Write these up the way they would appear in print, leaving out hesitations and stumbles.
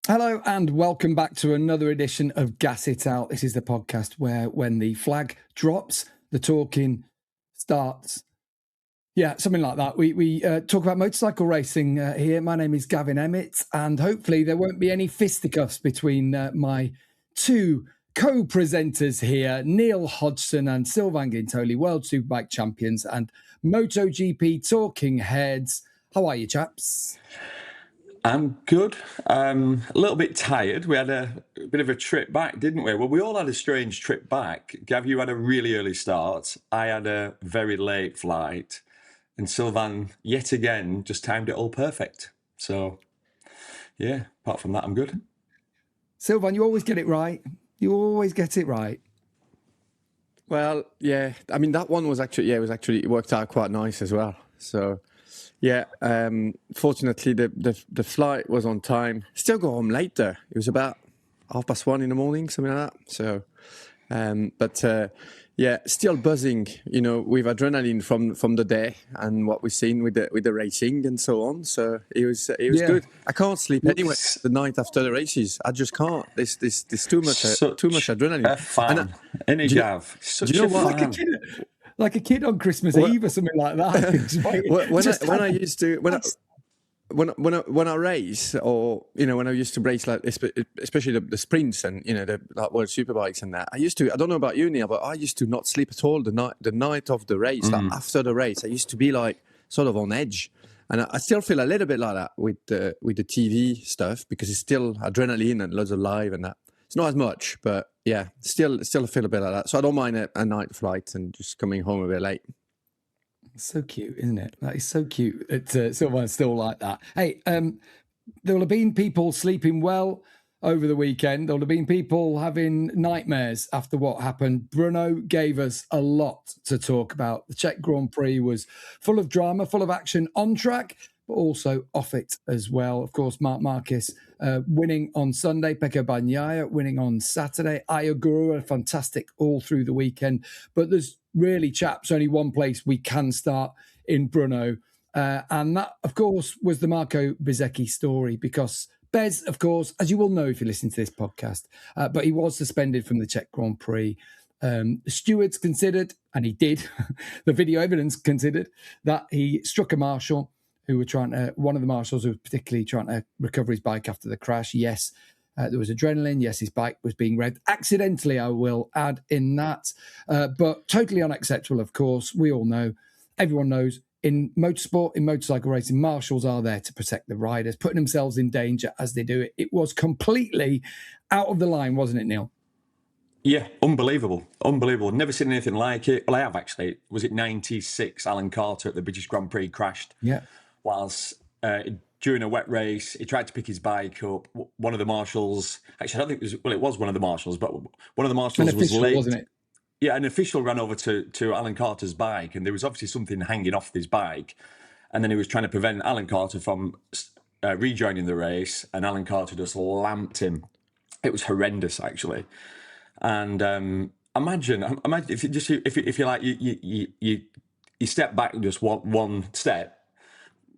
Hello and welcome back to another edition of Gas It Out. This is the podcast where when the flag drops, the talking starts. Yeah, something like that. We talk about motorcycle racing here. My name is Gavin Emmett, and hopefully there won't be any fisticuffs between my two co-presenters here, Neil Hodgson and Sylvain Gintoli, World Superbike champions and MotoGP talking heads. How are you, chaps? I'm good. A little bit tired. We had a bit of a trip back, didn't we? Well, we all had a strange trip back. Gav, you had a really early start. I had a very late flight. And Sylvain, yet again, just timed it all perfect. So, yeah, apart from that, I'm good. Sylvain, you always get it right. You always get it right. Well, yeah. I mean, that one was actually, it worked out quite nice as well. So, yeah, fortunately, the flight was on time. Still got home late, though. It was about 1:30 in the morning, something like that. So, yeah, still buzzing, with adrenaline from the day and what we've seen with the racing and so on. So it was good. I can't sleep anyway the night after the races. I just can't. There's too much adrenaline. Fun. Any Gav. Such you know a what? fun. Like a kid on Christmas Eve or something like that. When I race, or when I used to race, like especially the sprints and the like World Superbikes and that, I don't know about you, Neil, but I used to not sleep at all the night of the race. Like after the race, I used to be like sort of on edge, and I still feel a little bit like that with the TV stuff, because it's still adrenaline and loads of live and that. It's not as much, but yeah, still feel a bit like that. So I don't mind a night flight and just coming home a bit late. So cute, isn't it? That is so cute. It's someone's still like that. Hey, there will have been people sleeping well over the weekend. There will have been people having nightmares after what happened. Bruno gave us a lot to talk about. The Czech Grand Prix was full of drama, full of action on track, but also off it as well. Of course, Marc Marquez winning on Sunday, Pecco Bagnaia winning on Saturday, Ogura fantastic all through the weekend. But there's really, chaps, only one place we can start in Bruno. And that, of course, was the Marco Bezzecchi story, because Bez, of course, as you will know if you listen to this podcast, but he was suspended from the Czech Grand Prix. The stewards considered, and he did, the video evidence considered, that he struck a marshal who were one of the marshals who was particularly trying to recover his bike after the crash. Yes, there was adrenaline. Yes, his bike was being revved accidentally, I will add in that. But totally unacceptable, of course. We all know, everyone knows, in motorsport, in motorcycle racing, marshals are there to protect the riders, putting themselves in danger as they do it. It was completely out of the line, wasn't it, Neil? Yeah, unbelievable. Never seen anything like it. Well, I have actually. Was it 96? Alan Carter at the British Grand Prix crashed. Yeah. Whilst during a wet race, he tried to pick his bike up. One of the marshals, actually, I don't think it was one of the marshals, but one of the marshals was late. Wasn't it? Yeah, an official ran over to Alan Carter's bike, and there was obviously something hanging off his bike. And then he was trying to prevent Alan Carter from rejoining the race, and Alan Carter just lamped him. It was horrendous, actually. And imagine if you like you step back just one step.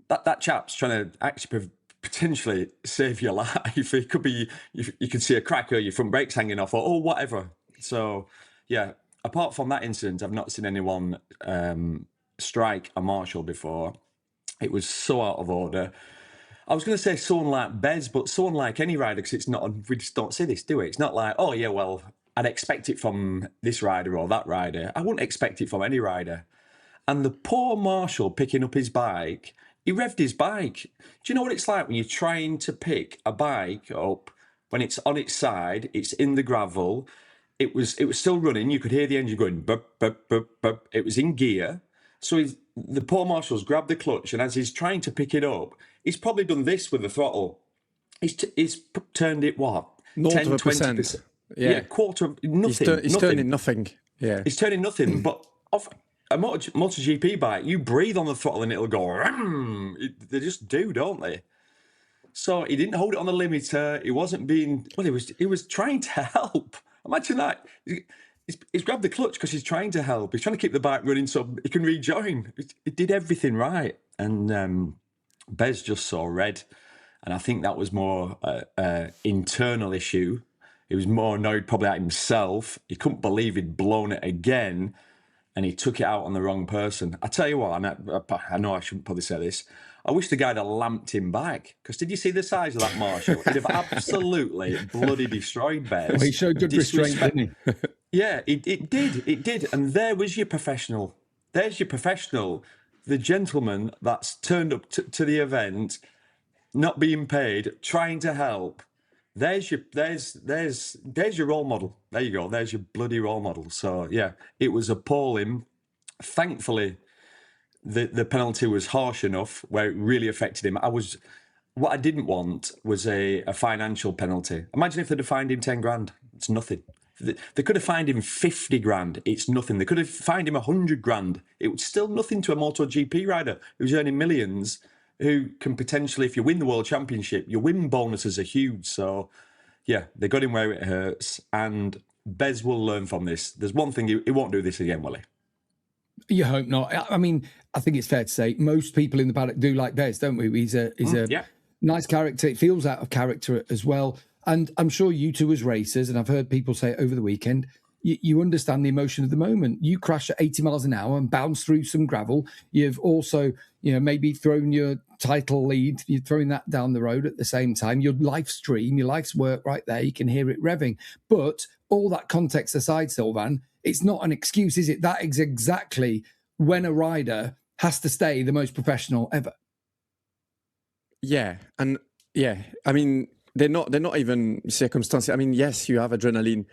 That chap's trying to actually potentially save your life. It could be you can see a crack or your front brake's hanging off or whatever. So yeah, apart from that incident, I've not seen anyone strike a marshal before. It was so out of order. I was going to say someone like Bez, but someone like any rider, because it's not. We just don't say this, do we? It's not like, oh yeah, well, I'd expect it from this rider or that rider. I wouldn't expect it from any rider. And the poor marshal picking up his bike. He revved his bike. Do you know what it's like when you're trying to pick a bike up when it's on its side, it's in the gravel, it was still running, you could hear the engine going, bup, bup, bup, bup. It was in gear. So the poor marshal's grabbed the clutch, and as he's trying to pick it up, he's probably done this with the throttle. He's turned it, what? 10, 20%. Yeah, quarter, nothing. He's turning nothing. Yeah. He's turning nothing, but off a MotoGP bike, you breathe on the throttle and it'll go, they just do, don't they? So he didn't hold it on the limiter. He wasn't being, he was trying to help. Imagine that. He's grabbed the clutch because he's trying to help. He's trying to keep the bike running so he can rejoin. He did everything right. And Bez just saw red. And I think that was more an internal issue. He was more annoyed probably at himself. He couldn't believe he'd blown it again, and he took it out on the wrong person. I tell you what, and I know I shouldn't probably say this, I wish the guy had lamped him back. Because did you see the size of that Marshall? He'd have absolutely bloody destroyed Bez. Well, he showed good restraint, didn't he? Yeah, it did. And there was your professional. There's your professional. The gentleman that's turned up to the event, not being paid, trying to help. There's your role model. There you go. There's your bloody role model. So yeah, it was appalling. Thankfully, the penalty was harsh enough where it really affected him. What I didn't want was a financial penalty. Imagine if they'd have fined him 10 grand. It's nothing. They could have fined him 50 grand. It's nothing. They could have fined him 100 grand. It was still nothing to a MotoGP rider who's earning millions, who can potentially, if you win the World Championship, your win bonuses are huge. So, yeah, they got him where it hurts. And Bez will learn from this. There's one thing, he won't do this again, will he? You hope not. I mean, I think it's fair to say most people in the paddock do like Bez, don't we? He's a nice character. It feels out of character as well. And I'm sure you two as racers, and I've heard people say it over the weekend, you understand the emotion of the moment. You crash at 80 miles an hour and bounce through some gravel. You've also, maybe thrown your title lead. You're throwing that down the road at the same time. Your life's dream, your life's work right there. You can hear it revving. But all that context aside, Sylvain, it's not an excuse, is it? That is exactly when a rider has to stay the most professional ever. Yeah. And yeah, I mean, they're not even circumstances. I mean, yes, you have adrenaline,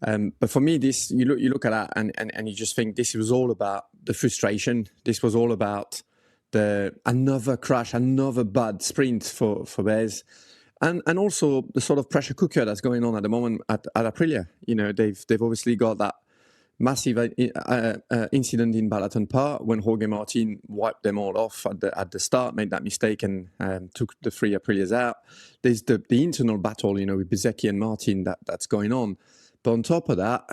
but for me, this you look at that and you just think this was all about the frustration. This was all about another crash, another bad sprint for Bez, and also the sort of pressure cooker that's going on at the moment at Aprilia. They've obviously got that massive incident in Balaton Park when Jorge Martin wiped them all off at the start, made that mistake and took the 3 Aprilias out. There's the internal battle, with Bezzecchi and Martin that's going on. But on top of that,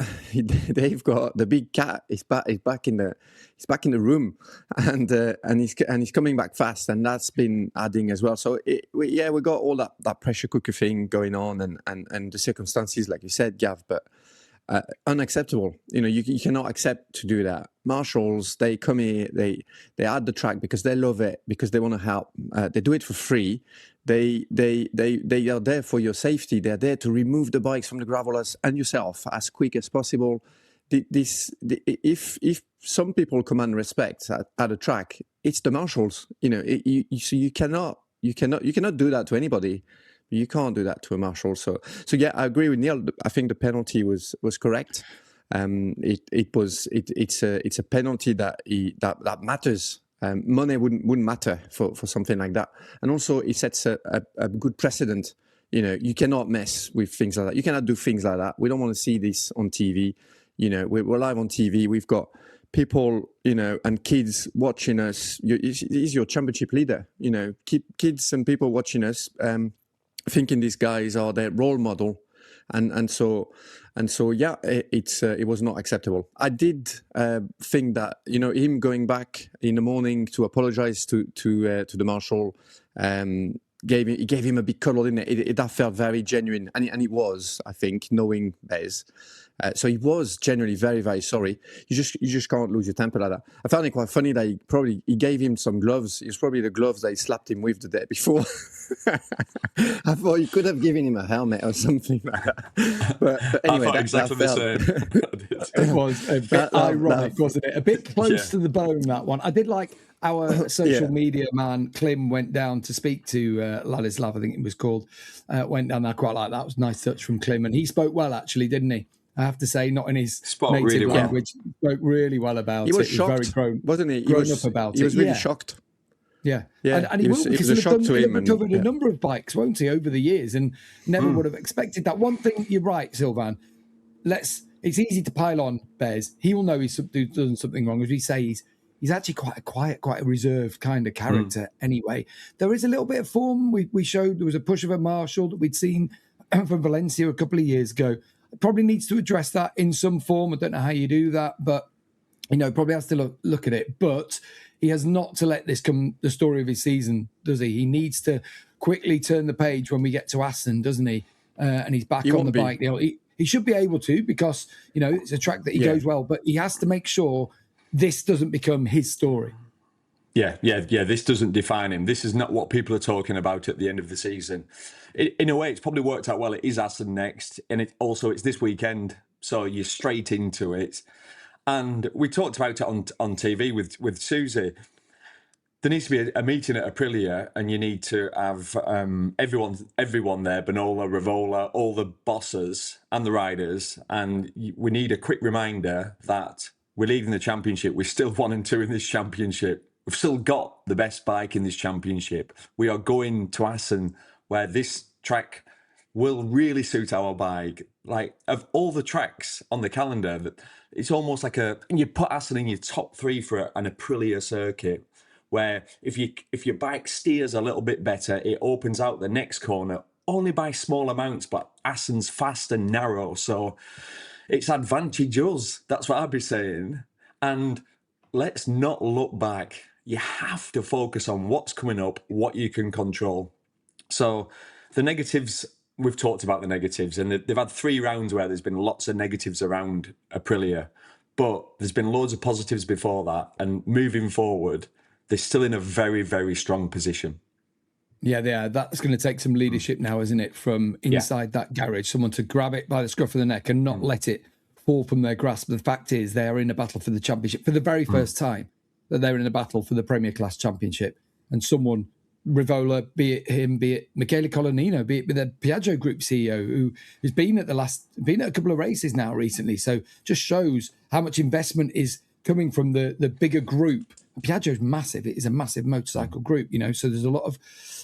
they've got the big cat. He's back in the room, and he's coming back fast, and that's been adding as well. So we got all that pressure cooker thing going on, and the circumstances, like you said, Gav, but. Unacceptable. You cannot accept to do that. Marshals, they come here, they add the track because they love it, because they want to help. They do it for free. They are there for your safety. They're there to remove the bikes from the gravel and yourself as quick as possible. If some people command respect at a track, it's the marshals. So you cannot do that to anybody. You can't do that to a marshal. So yeah, I agree with Neil. I think the penalty was correct. It's a penalty that matters. Money wouldn't matter for something like that. And also it sets a good precedent. You cannot mess with things like that. You cannot do things like that. We don't want to see this on TV. We're live on TV. We've got people, and kids watching us. He's your championship leader. Kids and people watching us. Thinking these guys are their role model, and so yeah, it was not acceptable. I did think that him going back in the morning to apologize to the marshal gave him a big cuddle, didn't it? That felt very genuine, and it was, I think, knowing Bez. So he was genuinely very, very sorry. You just can't lose your temper like that. I found it quite funny that he gave him some gloves. It was probably the gloves that he slapped him with the day before. I thought you could have given him a helmet or something like that. But anyway, I thought exactly the same. It was a bit ironic, wasn't it? A bit close to the bone, that one. I did like our social media man, Klim, went down to speak to Ladislav, I think it was called. Went down there, quite like that. It was a nice touch from Klim. And he spoke well, actually, didn't he? I have to say, not in his native language. Spoke really well about it. He was shocked, very grown, wasn't he? Grown up about it. He was really shocked. Yeah. Yeah, and he it was a shock to him. He'll have recovered a number of bikes, won't he, over the years, and never would have expected that. One thing, you're right, Sylvain. It's easy to pile on Bez. He will know he's done something wrong. As we say, he's actually quite a quiet, quite a reserved kind of character anyway. There is a little bit of form. We showed there was a push of a marshal that we'd seen from Valencia a couple of years ago. Probably needs to address that in some form. I don't know how you do that, but probably has to look at it. But he has not to let this come the story of his season, does he? He needs to quickly turn the page when we get to Assen, doesn't he? And he's back on the bike. He should be able to, because, it's a track that he goes well, but he has to make sure this doesn't become his story. Yeah. This doesn't define him. This is not what people are talking about at the end of the season. In a way, it's probably worked out well. It is Assen next, and it's this weekend, so you're straight into it. And we talked about it on TV with Susie. There needs to be a meeting at Aprilia, and you need to have everyone there, Benola, Rivola, all the bosses and the riders. And we need a quick reminder that we're leading the championship. We're still 1 and 2 in this championship. We've still got the best bike in this championship. We are going to Assen, where this track will really suit our bike. Like, of all the tracks on the calendar, it's almost like and you put Assen in your top 3 for an Aprilia circuit, where if your bike steers a little bit better, it opens out the next corner only by small amounts, but Assen's fast and narrow, so it's advantage us. That's what I'd be saying. And let's not look back. You have to focus on what's coming up, what you can control. So the negatives, we've talked about the negatives, and they've had 3 rounds where there's been lots of negatives around Aprilia, but there's been loads of positives before that, and moving forward, they're still in a very, very strong position. Yeah, they are. That's going to take some leadership now, isn't it, from inside that garage, someone to grab it by the scruff of the neck and not let it fall from their grasp. The fact is, they are in a battle for the championship for the very first time, that they're in a battle for the Premier Class Championship. And someone, Rivola, be it him, be it Michele Colonnino, be it the Piaggio Group CEO, who's been at a couple of races now recently. So just shows how much investment is coming from the bigger group. Piaggio's massive. It is a massive motorcycle group, so there's a lot of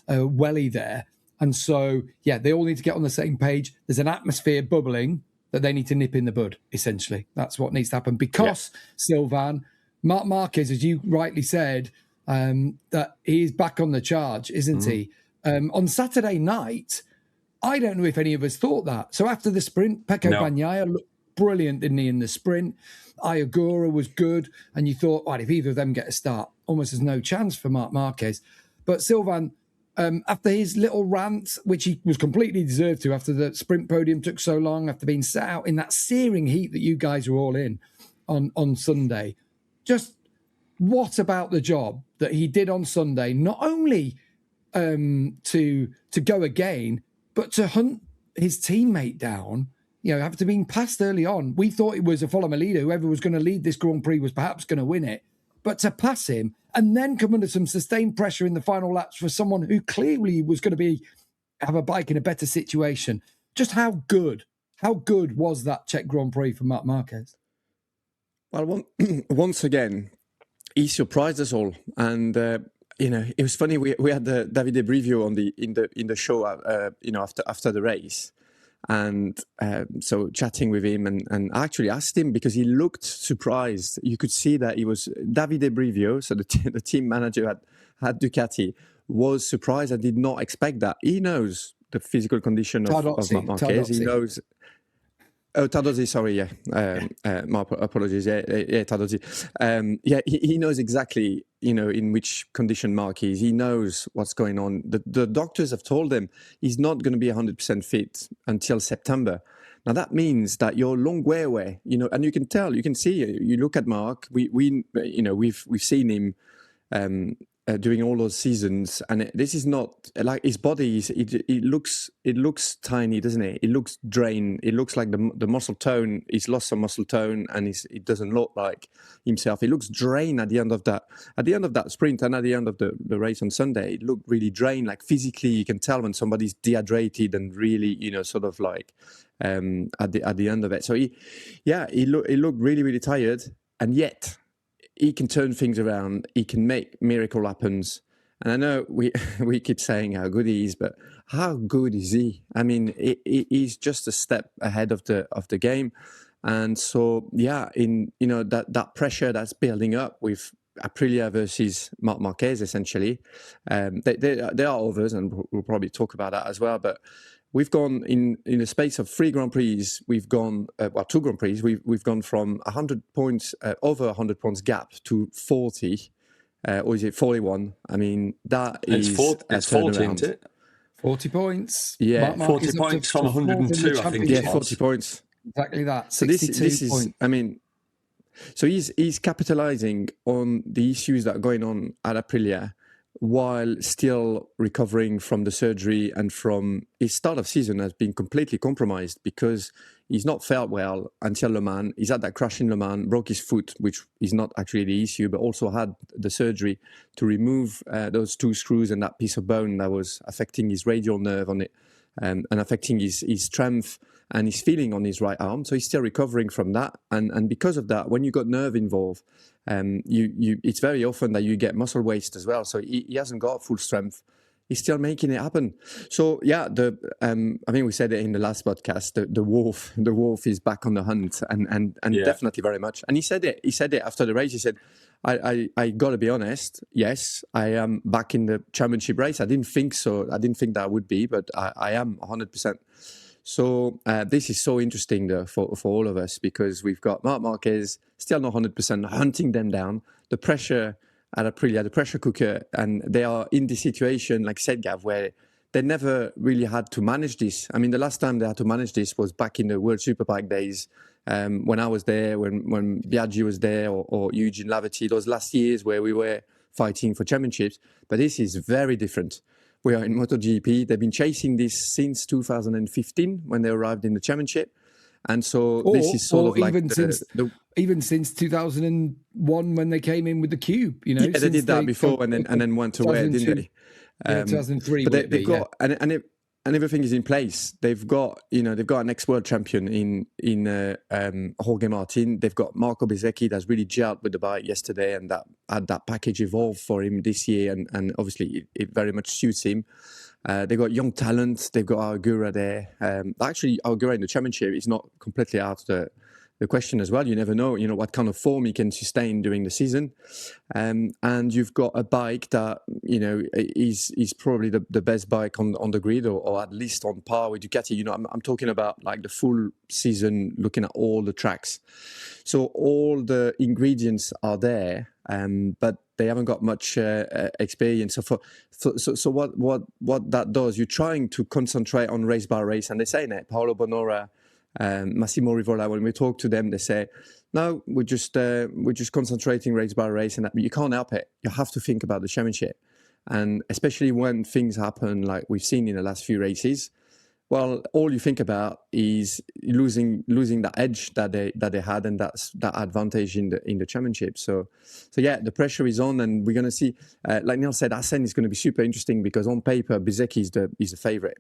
welly there. And so, they all need to get on the same page. There's an atmosphere bubbling that they need to nip in the bud, essentially. That's what needs to happen. Because, Sylvain, Marc Marquez, as you rightly said, that he is back on the charge, isn't he? On Saturday night, I don't know if any of us thought that. So after the sprint, Pecco Bagnaia looked brilliant, didn't he, in the sprint? Ogura was good, and you thought, right, if either of them get a start, almost there's no chance for Marc Marquez. But Sylvain, after his little rant, which he was completely deserved to after the sprint podium took so long, after being set out in that searing heat that you guys were all in on Sunday, just what about the job that he did on Sunday, not only to go again, but to hunt his teammate down, after being passed early on. We thought it was a follow my leader. Whoever was going to lead this Grand Prix was perhaps going to win it. But to pass him and then come under some sustained pressure in the final laps for someone who clearly was going to have a bike in a better situation. Just how good was that Czech Grand Prix for Marc Marquez? Well, once again, he surprised us all. And, it was funny. We had the Davide Brivio in the show, after the race. And so chatting with him, and I actually asked him because he looked surprised. You could see that he was Davide Brivio, so the team manager at Ducati, was surprised. I did not expect that. He knows the physical condition of Marc Marquez. He knows. Oh, Tardozzi, sorry, my apologies. Tardozzi. He knows exactly, in which condition Marc is. He knows what's going on. The doctors have told him he's not going to be 100% fit until September. Now that means that you're a long way away, and you can tell, you can see. You look at Marc. We've seen him during all those seasons, and this is not like his body. It looks tiny, doesn't it? It looks drained. It looks like the muscle tone. He's lost some muscle tone, and it doesn't look like himself. He looks drained at the end of that. At the end of that sprint, and at the end of the race on Sunday, it looked really drained. Like physically, you can tell when somebody's dehydrated and really, sort of like at the end of it. So he looked really, really tired, and yet he can turn things around. He can make miracle happens. And I know we keep saying how good he is, but how good is he? I mean, he's just a step ahead of the game. And so, that pressure that's building up with Aprilia versus Marc Marquez, essentially, there are others, and we'll probably talk about that as well. But we've gone in the space of 3 Grand Prix. We've gone 2 Grand Prix. We've gone from 100 points, over 100 points gap to 40 or is it 41? I mean, that is it's 40, isn't it? 40 points. Yeah, Marc 40 is up points to from fourth in the 102, I think it yeah, championship. 40 points. Exactly that. So 62 this is, points. I mean, so he's capitalizing on the issues that are going on at Aprilia while still recovering from the surgery, and from his start of season has been completely compromised because he's not felt well until Le Mans. He's had that crash in Le Mans, broke his foot, which is not actually the issue, but also had the surgery to remove those 2 screws and that piece of bone that was affecting his radial nerve on it, and affecting his strength and his feeling on his right arm. So he's still recovering from that. And because of that, when you got nerve involved, it's very often that you get muscle waste as well. So he hasn't got full strength. He's still making it happen. So yeah, I think we said it in the last podcast. The wolf is back on the hunt, and definitely very much. And he said it after the race. He said, I got to be honest. Yes, I am back in the championship race. I didn't think so. I didn't think that I would be, but I am 100%. So this is so interesting though, for all of us, because we've got Marc Marquez still not 100%, hunting them down. The pressure at Aprilia, the pressure cooker, and they are in this situation, like said Gav, where they never really had to manage this. I mean, the last time they had to manage this was back in the World Superbike days, when I was there, when Biaggi was there, or Eugene Laverty, those last years where we were fighting for championships. But this is very different. We are in MotoGP. They've been chasing this since 2015 when they arrived in the championship. And so this is sort of like even since 2001 when they came in with the Cube, you know. Yeah, they did that before and then went away, didn't they? 2003. But they've got and everything is in place. They've got an ex-world champion in Jorge Martin. They've got Marco Bezzecchi that's really gelled with the bike yesterday, and that had that package evolved for him this year, and obviously it very much suits him. They've got young talent. They've got Ogura there. Actually, Ogura in the championship is not completely out of the question as well. You never know, what kind of form he can sustain during the season. And you've got a bike that, is probably the best bike on the grid, or at least on par with Ducati. I'm talking about like the full season, looking at all the tracks. So all the ingredients are there, but they haven't got much experience. So what that does, you're trying to concentrate on race by race, and they say that Paolo Bonora, Massimo Rivola, when we talk to them, they say, no, we're just concentrating race by race, and that, but you can't help it. You have to think about the championship, and especially when things happen like we've seen in the last few races. Well, all you think about is losing that edge that they had, and that's that advantage in the championship. So yeah, the pressure is on, and we're going to see. Like Neil said, Assen is going to be super interesting because on paper, Bezzecchi is the favourite.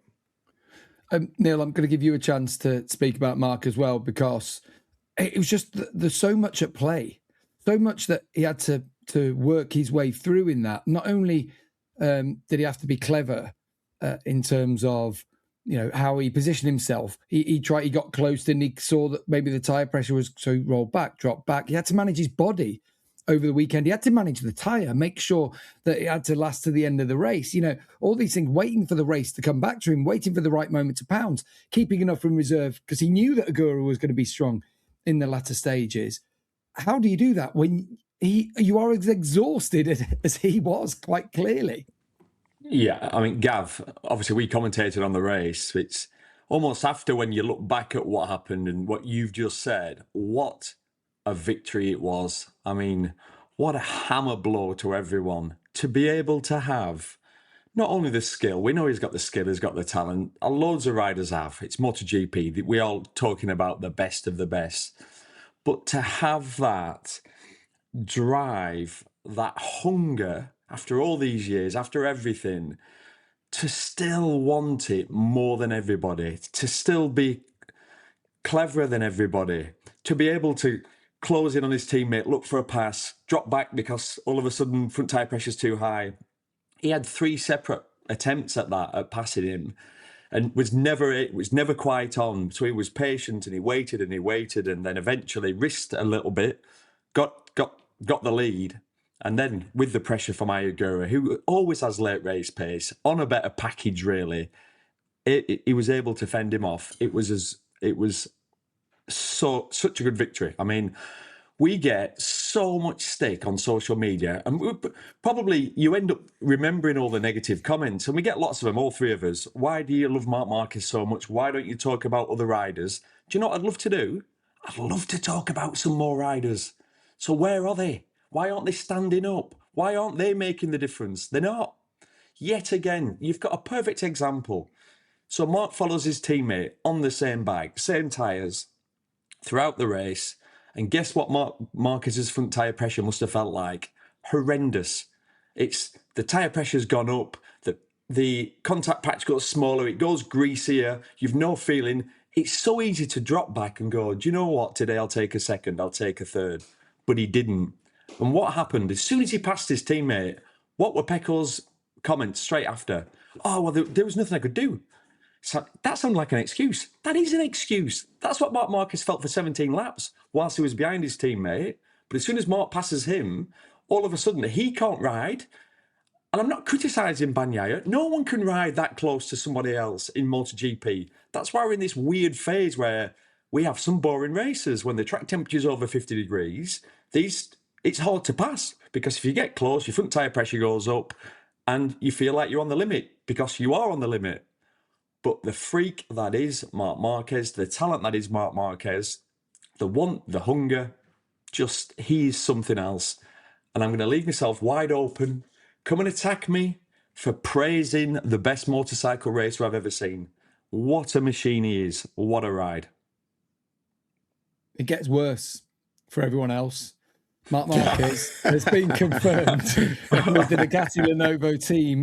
Neil, I'm going to give you a chance to speak about Marc as well, because it was just there's so much at play, so much that he had to work his way through in that. Not only did he have to be clever in terms of how he positioned himself. He got close and he saw that maybe the tyre pressure was, so he rolled back, dropped back. He had to manage his body over the weekend. He had to manage the tyre, make sure that it had to last to the end of the race. All these things, waiting for the race to come back to him, waiting for the right moment to pounce, keeping enough in reserve because he knew that Ogura was going to be strong in the latter stages. How do you do that when you are as exhausted as he was, quite clearly? Yeah, I mean, Gav, obviously we commentated on the race. It's almost after, when you look back at what happened and what you've just said, what a victory it was. I mean, what a hammer blow to everyone to be able to have not only the skill. We know he's got the skill, he's got the talent. Loads of riders have. It's MotoGP. We're all talking about the best of the best. But to have that drive, that hunger, after all these years, after everything, to still want it more than everybody, to still be cleverer than everybody, to be able to close in on his teammate, look for a pass, drop back because all of a sudden front tyre pressure's too high. He had 3 separate attempts at that, at passing him, and was never quite on. So he was patient and he waited, and then eventually risked a little bit, got the lead. And then with the pressure from Ogura, who always has late race pace, on a better package really, he was able to fend him off. It was such a good victory. I mean, we get so much stick on social media, and probably you end up remembering all the negative comments, and we get lots of them, all three of us. Why do you love Marc Marquez so much? Why don't you talk about other riders? Do you know what I'd love to do? I'd love to talk about some more riders. So where are they? Why aren't they standing up? Why aren't they making the difference? They're not. Yet again, you've got a perfect example. So Marc follows his teammate on the same bike, same tyres, throughout the race. And guess what Marquez's front tyre pressure must have felt like? Horrendous. It's the tyre pressure's gone up, the contact patch goes smaller, it goes greasier, you've no feeling. It's so easy to drop back and go, do you know what, today I'll take a second, I'll take a third. But he didn't. And what happened, as soon as he passed his teammate, what were Pecco's comments straight after? Oh, well, there was nothing I could do. So that sounded like an excuse. That is an excuse. That's what Marc Marquez felt for 17 laps whilst he was behind his teammate. But as soon as Marc passes him, all of a sudden he can't ride. And I'm not criticising Bagnaia. No one can ride that close to somebody else in MotoGP. That's why we're in this weird phase where we have some boring races. When the track temperature's over 50 degrees, it's hard to pass, because if you get close, your front tyre pressure goes up and you feel like you're on the limit, because you are on the limit. But the freak that is Marc Marquez, the talent that is Marc Marquez, the want, the hunger, he's something else. And I'm going to leave myself wide open. Come and attack me for praising the best motorcycle racer I've ever seen. What a machine he is. What a ride. It gets worse for everyone else. Marc Marquez has been confirmed with the Ducati Lenovo team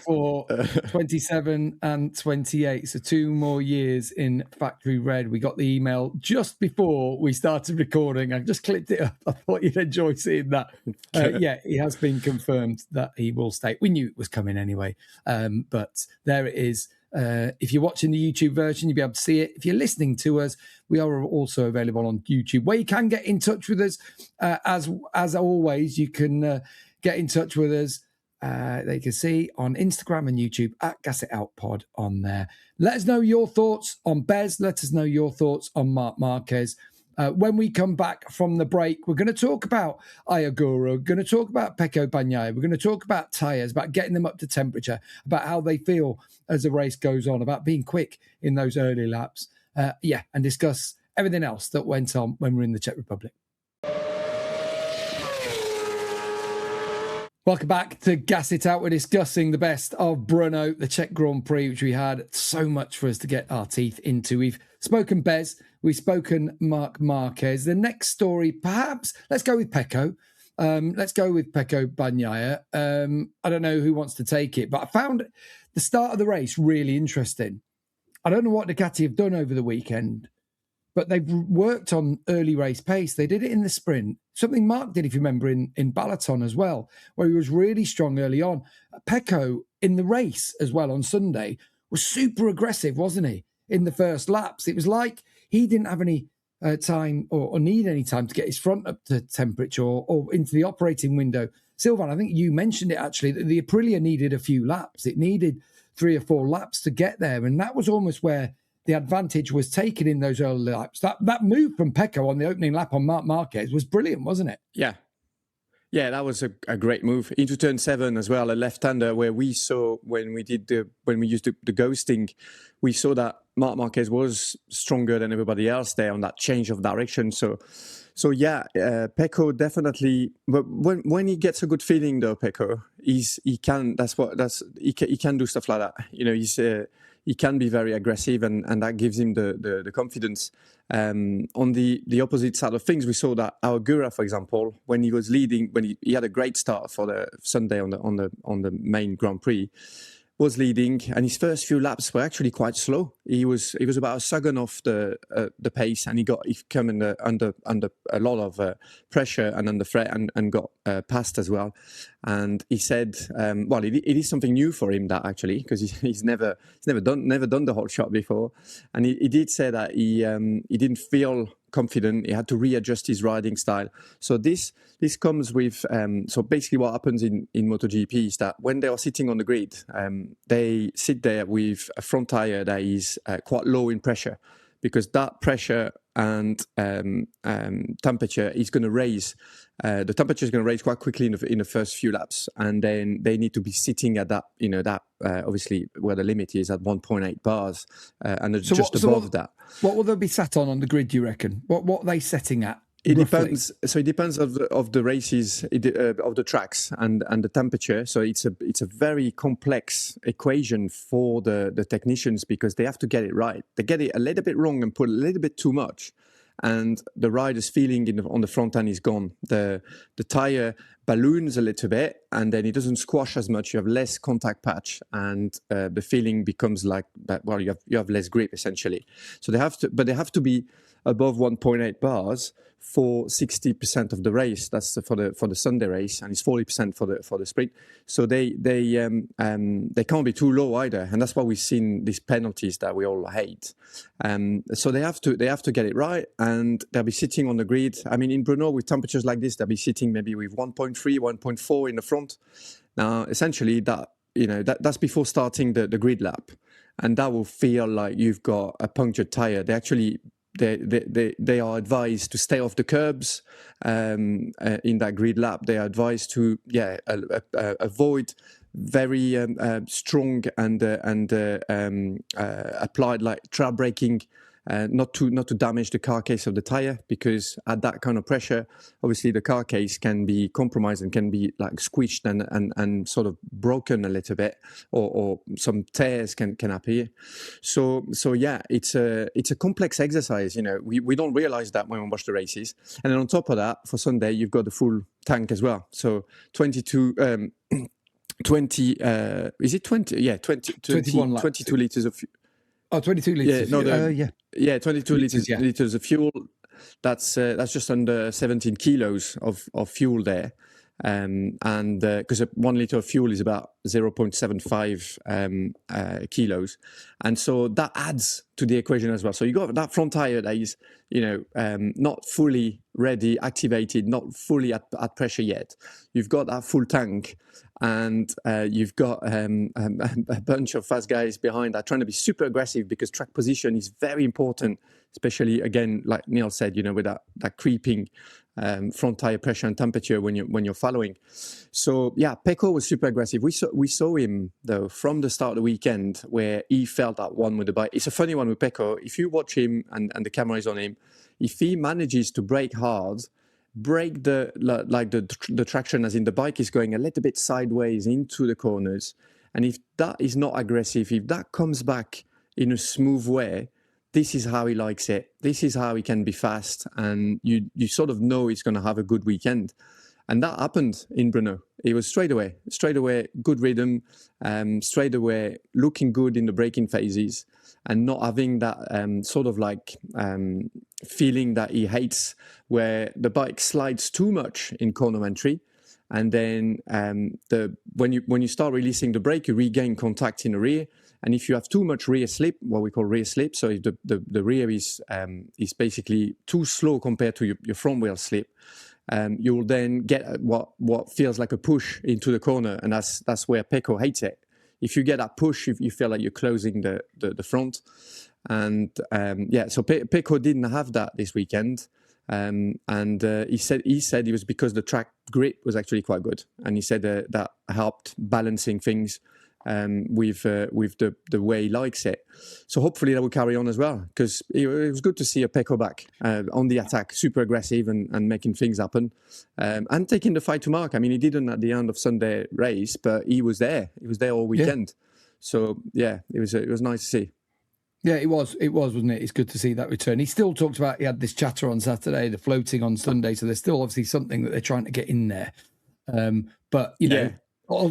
for 27 and 28. So 2 more years in factory red. We got the email just before we started recording. I just clicked it up. I thought you'd enjoy seeing that. Yeah, he has been confirmed that he will stay. We knew it was coming anyway, but there it is. If you're watching the YouTube version, you'll be able to see it. If you're listening to us, we are also available on YouTube, where you can get in touch with us. As always, you can get in touch with us. They can see on Instagram and YouTube at Gas It Out Pod on there. Let us know your thoughts on Bez. Let us know your thoughts on Marc Marquez. When we come back from the break, we're going to talk about Ogura, we're going to talk about Pecco Bagnaia, we're going to talk about tyres, about getting them up to temperature, about how they feel as the race goes on, about being quick in those early laps. And discuss everything else that went on when we're in the Czech Republic. Welcome back to Gas It Out. We're discussing the best of Brno, the Czech Grand Prix, which we had so much for us to get our teeth into. We've spoken Bez, we've spoken Marc Marquez. The next story, perhaps, let's go with Pecco. Let's go with Pecco Bagnaia. I don't know who wants to take it, but I found the start of the race really interesting. I don't know what Ducati have done over the weekend, but they've worked on early race pace. They did it in the sprint. Something Marc did, if you remember, in Balaton as well, where he was really strong early on. Pecco, in the race as well on Sunday, was super aggressive, wasn't he, in the first laps? It was like he didn't have any time or need any time to get his front up to temperature or into the operating window. Sylvain, I think you mentioned it actually, that the Aprilia needed a few laps. It needed 3 or 4 laps to get there. And that was almost where the advantage was taken in those early laps. That move from Pecco on the opening lap on Marc Marquez was brilliant, wasn't it? Yeah. Yeah, that was a great move. Into turn 7 as well, a left-hander, where we saw when we used the ghosting, we saw that Marc Marquez was stronger than everybody else there on that change of direction. So Pecco definitely. But when he gets a good feeling, though, Pecco, he can do stuff like that. You know, he can be very aggressive, and that gives him the confidence. On the opposite side of things, we saw that Ogura, for example, when he was leading, when he had a great start for the Sunday on the main Grand Prix, was leading, and his first few laps were actually quite slow. He was about a second off the pace, and he came under a lot of pressure and under threat, and got passed as well. And he said, it is something new for him, that actually, because he's never done the hot shot before, and he did say that he didn't feel confident. He had to readjust his riding style. So this comes with so basically what happens in MotoGP is that when they are sitting on the grid, they sit there with a front tire that is quite low in pressure, because that pressure and temperature is going to raise. The temperature is going to raise quite quickly in the first few laps, and then they need to be sitting at that, obviously where the limit is at 1.8 bars, and just above that. What will they be sat on the grid, do you reckon? What are they setting at? It roughly? depends. So it depends of the races, of the tracks and the temperature. So it's a very complex equation for the technicians, because they have to get it right. They get it a little bit wrong and put a little bit too much, and the rider's feeling on the front end is gone. The tire balloons a little bit, and then it doesn't squash as much. You have less contact patch, and the feeling becomes like that. Well, you have less grip essentially. So they have to be above 1.8 bars for 60% of the race. That's for the Sunday race, and it's 40% for the sprint. So they can't be too low either, and that's why we've seen these penalties that we all hate. So they have to get it right, and they'll be sitting on the grid. I mean, in Brno with temperatures like this, they'll be sitting maybe with 1.3, 1.4 in the front. Now, essentially, that's before starting the grid lap, and that will feel like you've got a punctured tire. They are advised to stay off the curbs in that grid lap. They are advised to avoid very strong and applied like trail braking, not to damage the car case of the tire, because at that kind of pressure, obviously the car case can be compromised and can be like squished and sort of broken a little bit, or some tears can appear. So yeah, it's a complex exercise. We don't realize that when we watch the races. And then on top of that, for Sunday, you've got the full tank as well. So 22 liters of fuel. Oh, 22 litres. Yeah, 22 liters of fuel. That's just under 17 kilos of fuel there. And because 1 liter of fuel is about 0.75 kilos. And so that adds to the equation as well. So you got that front tire that is, not fully ready, activated, not fully at pressure yet. You've got that full tank, and you've got a bunch of fast guys behind that trying to be super aggressive, because track position is very important, especially, again, like Neil said, with that creeping front tire pressure and temperature when you're following. So yeah, Pecco was super aggressive. We saw him though from the start of the weekend, where he felt that one with the bike. It's a funny one with Pecco. If you watch him and the camera is on him, if he manages to brake hard, brake the traction, as in the bike is going a little bit sideways into the corners, and if that is not aggressive, if that comes back in a smooth way, this is how he likes it. This is how he can be fast, and you sort of know he's going to have a good weekend. And that happened in Brno. It was straight away, good rhythm, straight away looking good in the braking phases, and not having that sort of like feeling that he hates, where the bike slides too much in corner entry. And then when you start releasing the brake, you regain contact in the rear. And if you have too much rear slip, what we call rear slip, so if the rear is basically too slow compared to your front wheel slip, you will then get what feels like a push into the corner, and that's where Pecco hates it. If you get that push, you feel like you're closing the front, and so Pecco didn't have that this weekend. And he said it was because the track grip was actually quite good, and he said that helped balancing things with the way he likes it. So hopefully that will carry on as well, because it was good to see a Pecco back on the attack, super aggressive and making things happen, and taking the fight to Marc. I mean, he didn't at the end of Sunday race, but he was there. He was there all weekend. Yeah. So yeah, it was nice to see. Yeah, it was, wasn't it? It's good to see that return. He still talked about, he had this chatter on Saturday, the floating on Sunday, so there's still obviously something that they're trying to get in there. But,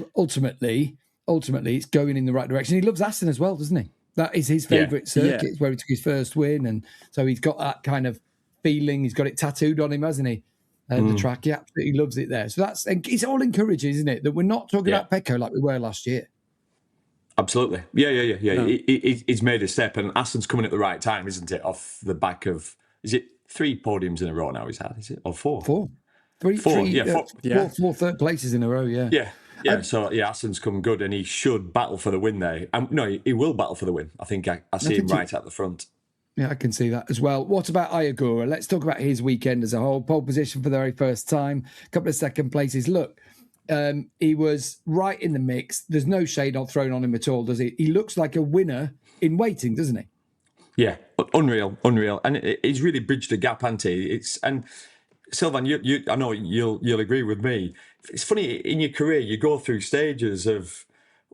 ultimately, it's going in the right direction. He loves Assen as well, doesn't he? That is his favourite circuit. It's where he took his first win, and so he's got that kind of feeling. He's got it tattooed on him, hasn't he? The track, he absolutely loves it there. So it's all encouraging, isn't it? That we're not talking about Pecco like we were last year. Absolutely. Yeah. No. He's made a step, and Assen's coming at the right time, isn't it? Off the back of, is it 3 podiums in a row now he's had, is it? Or 4? 4. 4 third places in a row, yeah. Yeah. So, Assen's come good, and he should battle for the win there. No, he will battle for the win. I think I see him right at the front. Yeah, I can see that as well. What about Ogura? Let's talk about his weekend as a whole. Pole position for the very first time, a couple of second places. Look, he was right in the mix. There's no shade thrown on him at all, does he? He looks like a winner in waiting, doesn't he? Yeah, unreal, and he's really bridged the gap, hasn't he? And Sylvain, I know you'll agree with me. It's funny, in your career, you go through stages of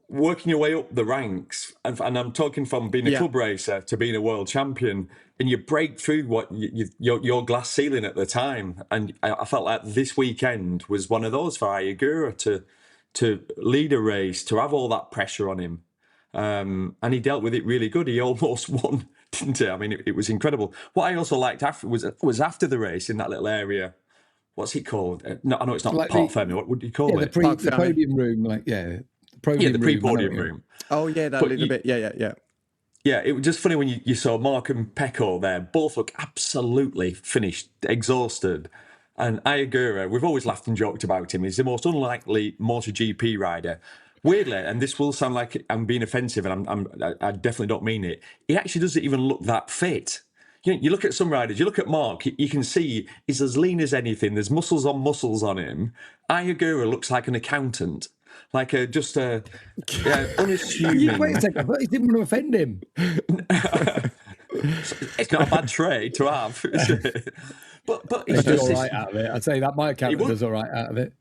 working your way up the ranks, and I'm talking from being a club racer to being a world champion, and you break through what your glass ceiling at the time. And I felt like this weekend was one of those for Ogura to lead a race, to have all that pressure on him, and he dealt with it really good. He almost won, didn't he? I mean, it was incredible. What I also liked was after the race in that little area. What's it called? No, I know it's not Like Parc Fermé. What would you call it? The podium room, the pre-podium room. Oh, yeah, that little bit. Yeah. Yeah, it was just funny when you saw Marc and Pecco there. Both look absolutely finished, exhausted. And Ogura, we've always laughed and joked about him. He's the most unlikely MotoGP rider. Weirdly, and this will sound like I'm being offensive, and I definitely don't mean it, he actually doesn't even look that fit. You look at some riders, you look at Marc, you can see he's as lean as anything. There's muscles on him. Ogura looks like an accountant. Like just a unassuming. Wait a second, I thought he didn't want to offend him. It's not a bad trait to have, is it? But he does all right out of it. I'd say that my accountant does all right out of it.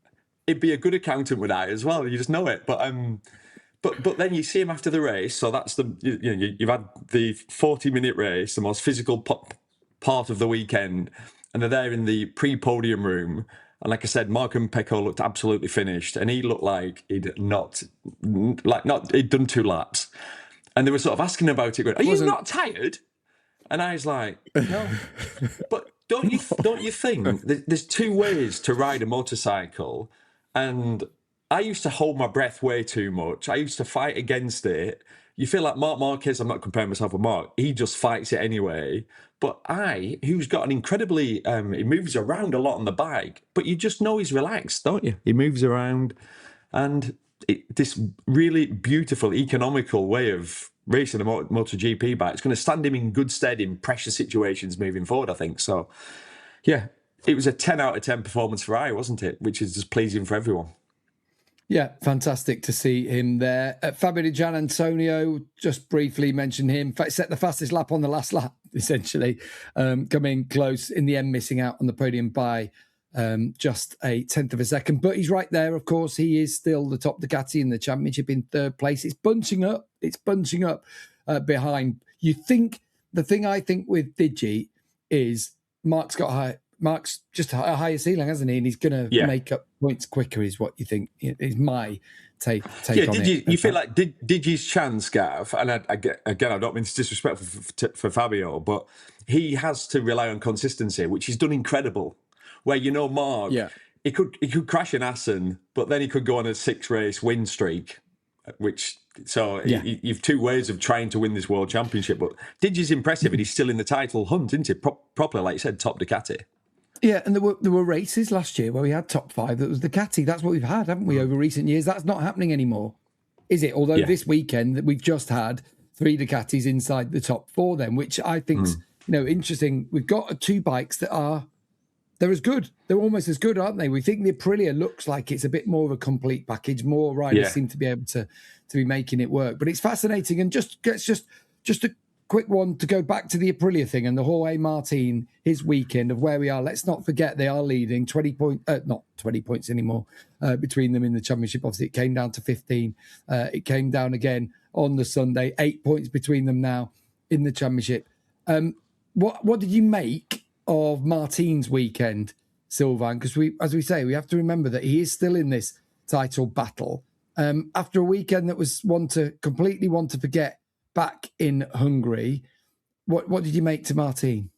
He'd be a good accountant with I as well. You just know it. But then you see him after the race. So that's you've had the 40-minute race, the most physical part of the weekend, and they're there in the pre-podium room. And like I said, Marc and Pecco looked absolutely finished, and he looked like he'd done 2 laps. And they were sort of asking about it, going, "Are you not tired?" And I was like, "No." But don't you think there's 2 ways to ride a motorcycle? And I used to hold my breath way too much. I used to fight against it. You feel like Marc Marquez, I'm not comparing myself with Marc, he just fights it anyway. But who's got an incredibly, he moves around a lot on the bike, but you just know he's relaxed, don't you? He moves around, and this really beautiful, economical way of racing a MotoGP bike, it's going to stand him in good stead in pressure situations moving forward, I think. So, yeah, it was a 10 out of 10 performance for wasn't it? Which is just pleasing for everyone. Yeah, fantastic to see him there. Fabio Di Giannantonio, just briefly mention him. Set the fastest lap on the last lap, essentially. Coming close in the end, missing out on the podium by just a 1/10 of a second. But he's right there, of course. He is still the top Ducati in the championship in 3rd place. It's bunching up. Behind. The thing I think with Digi is Marc's just a higher ceiling, hasn't he? And he's going to make up points quicker, is what you think, is my take on it. You feel like Digi's chance, Gav, and I don't mean to disrespectful for Fabio, but he has to rely on consistency, which he's done incredible. Where, Marc, he could crash in Assen, but then he could go on a 6-race win streak, you've 2 ways of trying to win this World Championship. But Digi's impressive, and he's still in the title hunt, isn't he? Properly, like you said, top Ducati. Yeah, and there were races last year where we had top 5 that was Ducati. That's what we've had, haven't we, over recent years? That's not happening anymore, is it? Although this weekend that we've just had 3 Ducatis inside the top 4 then, which I think's interesting. We've got 2 bikes that they're as good. They're almost as good, aren't they? We think the Aprilia looks like it's a bit more of a complete package. More riders seem to be able to be making it work. But it's fascinating. And just a quick one to go back to the Aprilia thing and the Jorge Martin, his weekend of where we are. Let's not forget they are leading 20 points, not 20 points anymore between them in the championship. Obviously, it came down to 15. It came down again on the Sunday. 8 points between them now in the championship. What did you make of Martin's weekend, Sylvain? Because as we say, we have to remember that he is still in this title battle. After a weekend that was one to forget back in Hungary, what did you make to Martin?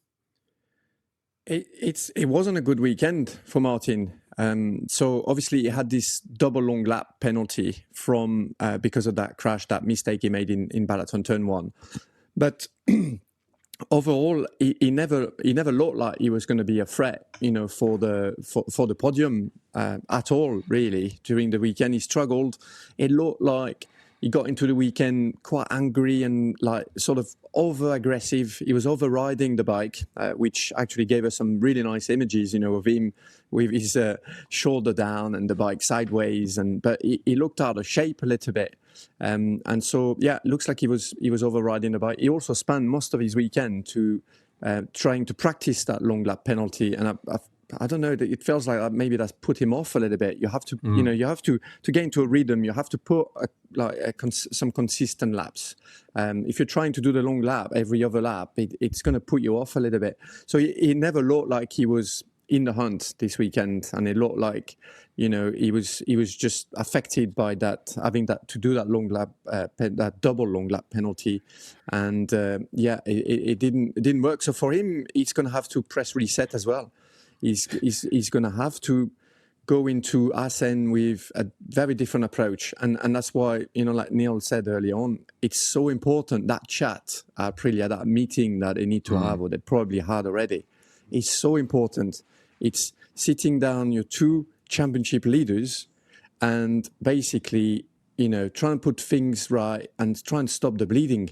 It wasn't a good weekend for Martin. So obviously he had this double long lap penalty from because of that crash, that mistake he made in Balaton turn 1. But overall, he never looked like he was going to be a threat, for the podium at all. Really, during the weekend, he struggled. It looked like he got into the weekend quite angry and like sort of over aggressive. He was overriding the bike, which actually gave us some really nice images, of him with his shoulder down and the bike sideways. But he looked out of shape a little bit. And so, yeah, it looks like he was overriding the bike. He also spent most of his weekend trying to practice that long lap penalty. And I don't know, it feels like maybe that's put him off a little bit. You have to, you have to get into a rhythm. You have to put some consistent laps. If you're trying to do the long lap every other lap, it's going to put you off a little bit. So he never looked like he was in the hunt this weekend, and it looked like, he was just affected by that, having to do that long lap, that double long lap penalty, and it didn't work. So for him, he's going to have to press reset as well. He's going to have to go into Assen with a very different approach. And that's why, like Neil said early on, it's so important, that chat at Aprilia, that meeting that they need to have, or they probably had already, is so important. It's sitting down your two championship leaders and basically, try and put things right and try and stop the bleeding.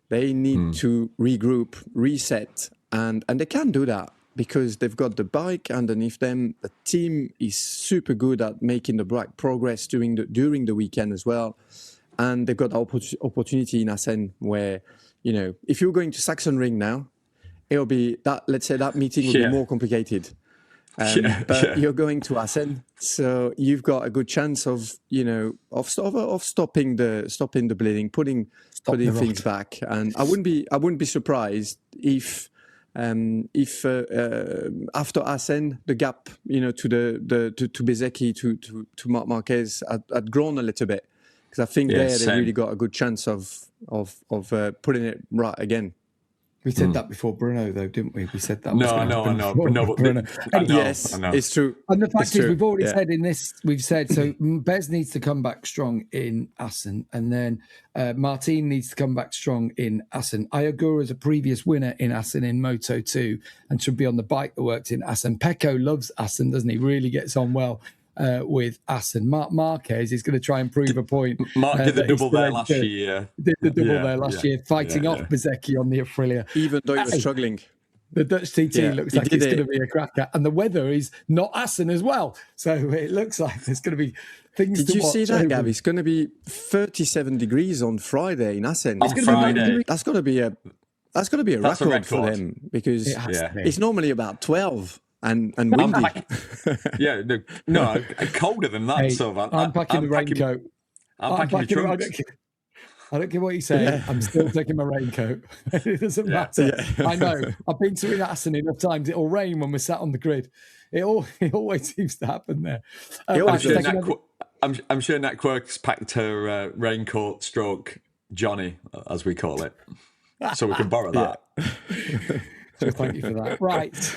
They need to regroup, reset, and they can do that, because they've got the bike underneath them. The team is super good at making the right progress during the weekend as well. And they've got opportunity in Assen where, if you're going to Sachsenring now, it'll be that, let's say that meeting will be more complicated. But you're going to Assen, so you've got a good chance of stopping the bleeding, putting things back. And I wouldn't be surprised if after Assen, the gap, to Bezzecchi, to Marc Marquez had grown a little bit, because I think they really got a good chance of putting it right again. We said that before Bruno, though, didn't we? We said that. No, Bruno. Yes, it's true. And the fact is, we've already said in this, so Bez needs to come back strong in Assen, and then Martin needs to come back strong in Assen. Ogura is a previous winner in Assen in Moto2 and should be on the bike that worked in Assen. Pecco loves Assen, doesn't he? Really gets on well with Assen. Marc Marquez is going to try and prove a point. Mark did the double there last year. Did the double there last year, fighting off Bezzecchi on the Aprilia. Even though he was struggling. The Dutch TT looks like it's going to be a cracker. And the weather is not Assen as well. So it looks like there's going to be things to watch. Did you see that, Gav? It's going to be 37 degrees on Friday in Assen. That's going to be a record for them, because it's normally about 12. And windy. Colder than that. So I'm packing the raincoat. I'm packing the trunks. I don't care what you say. Yeah. I'm still taking my raincoat. It doesn't matter. Yeah. I know. I've been to Assen enough times. It'll rain when we're sat on the grid. It always seems to happen there. I'm sure Nat Quirk's packed her raincoat stroke Johnny, as we call it, so we can borrow that. So thank you for that. Right.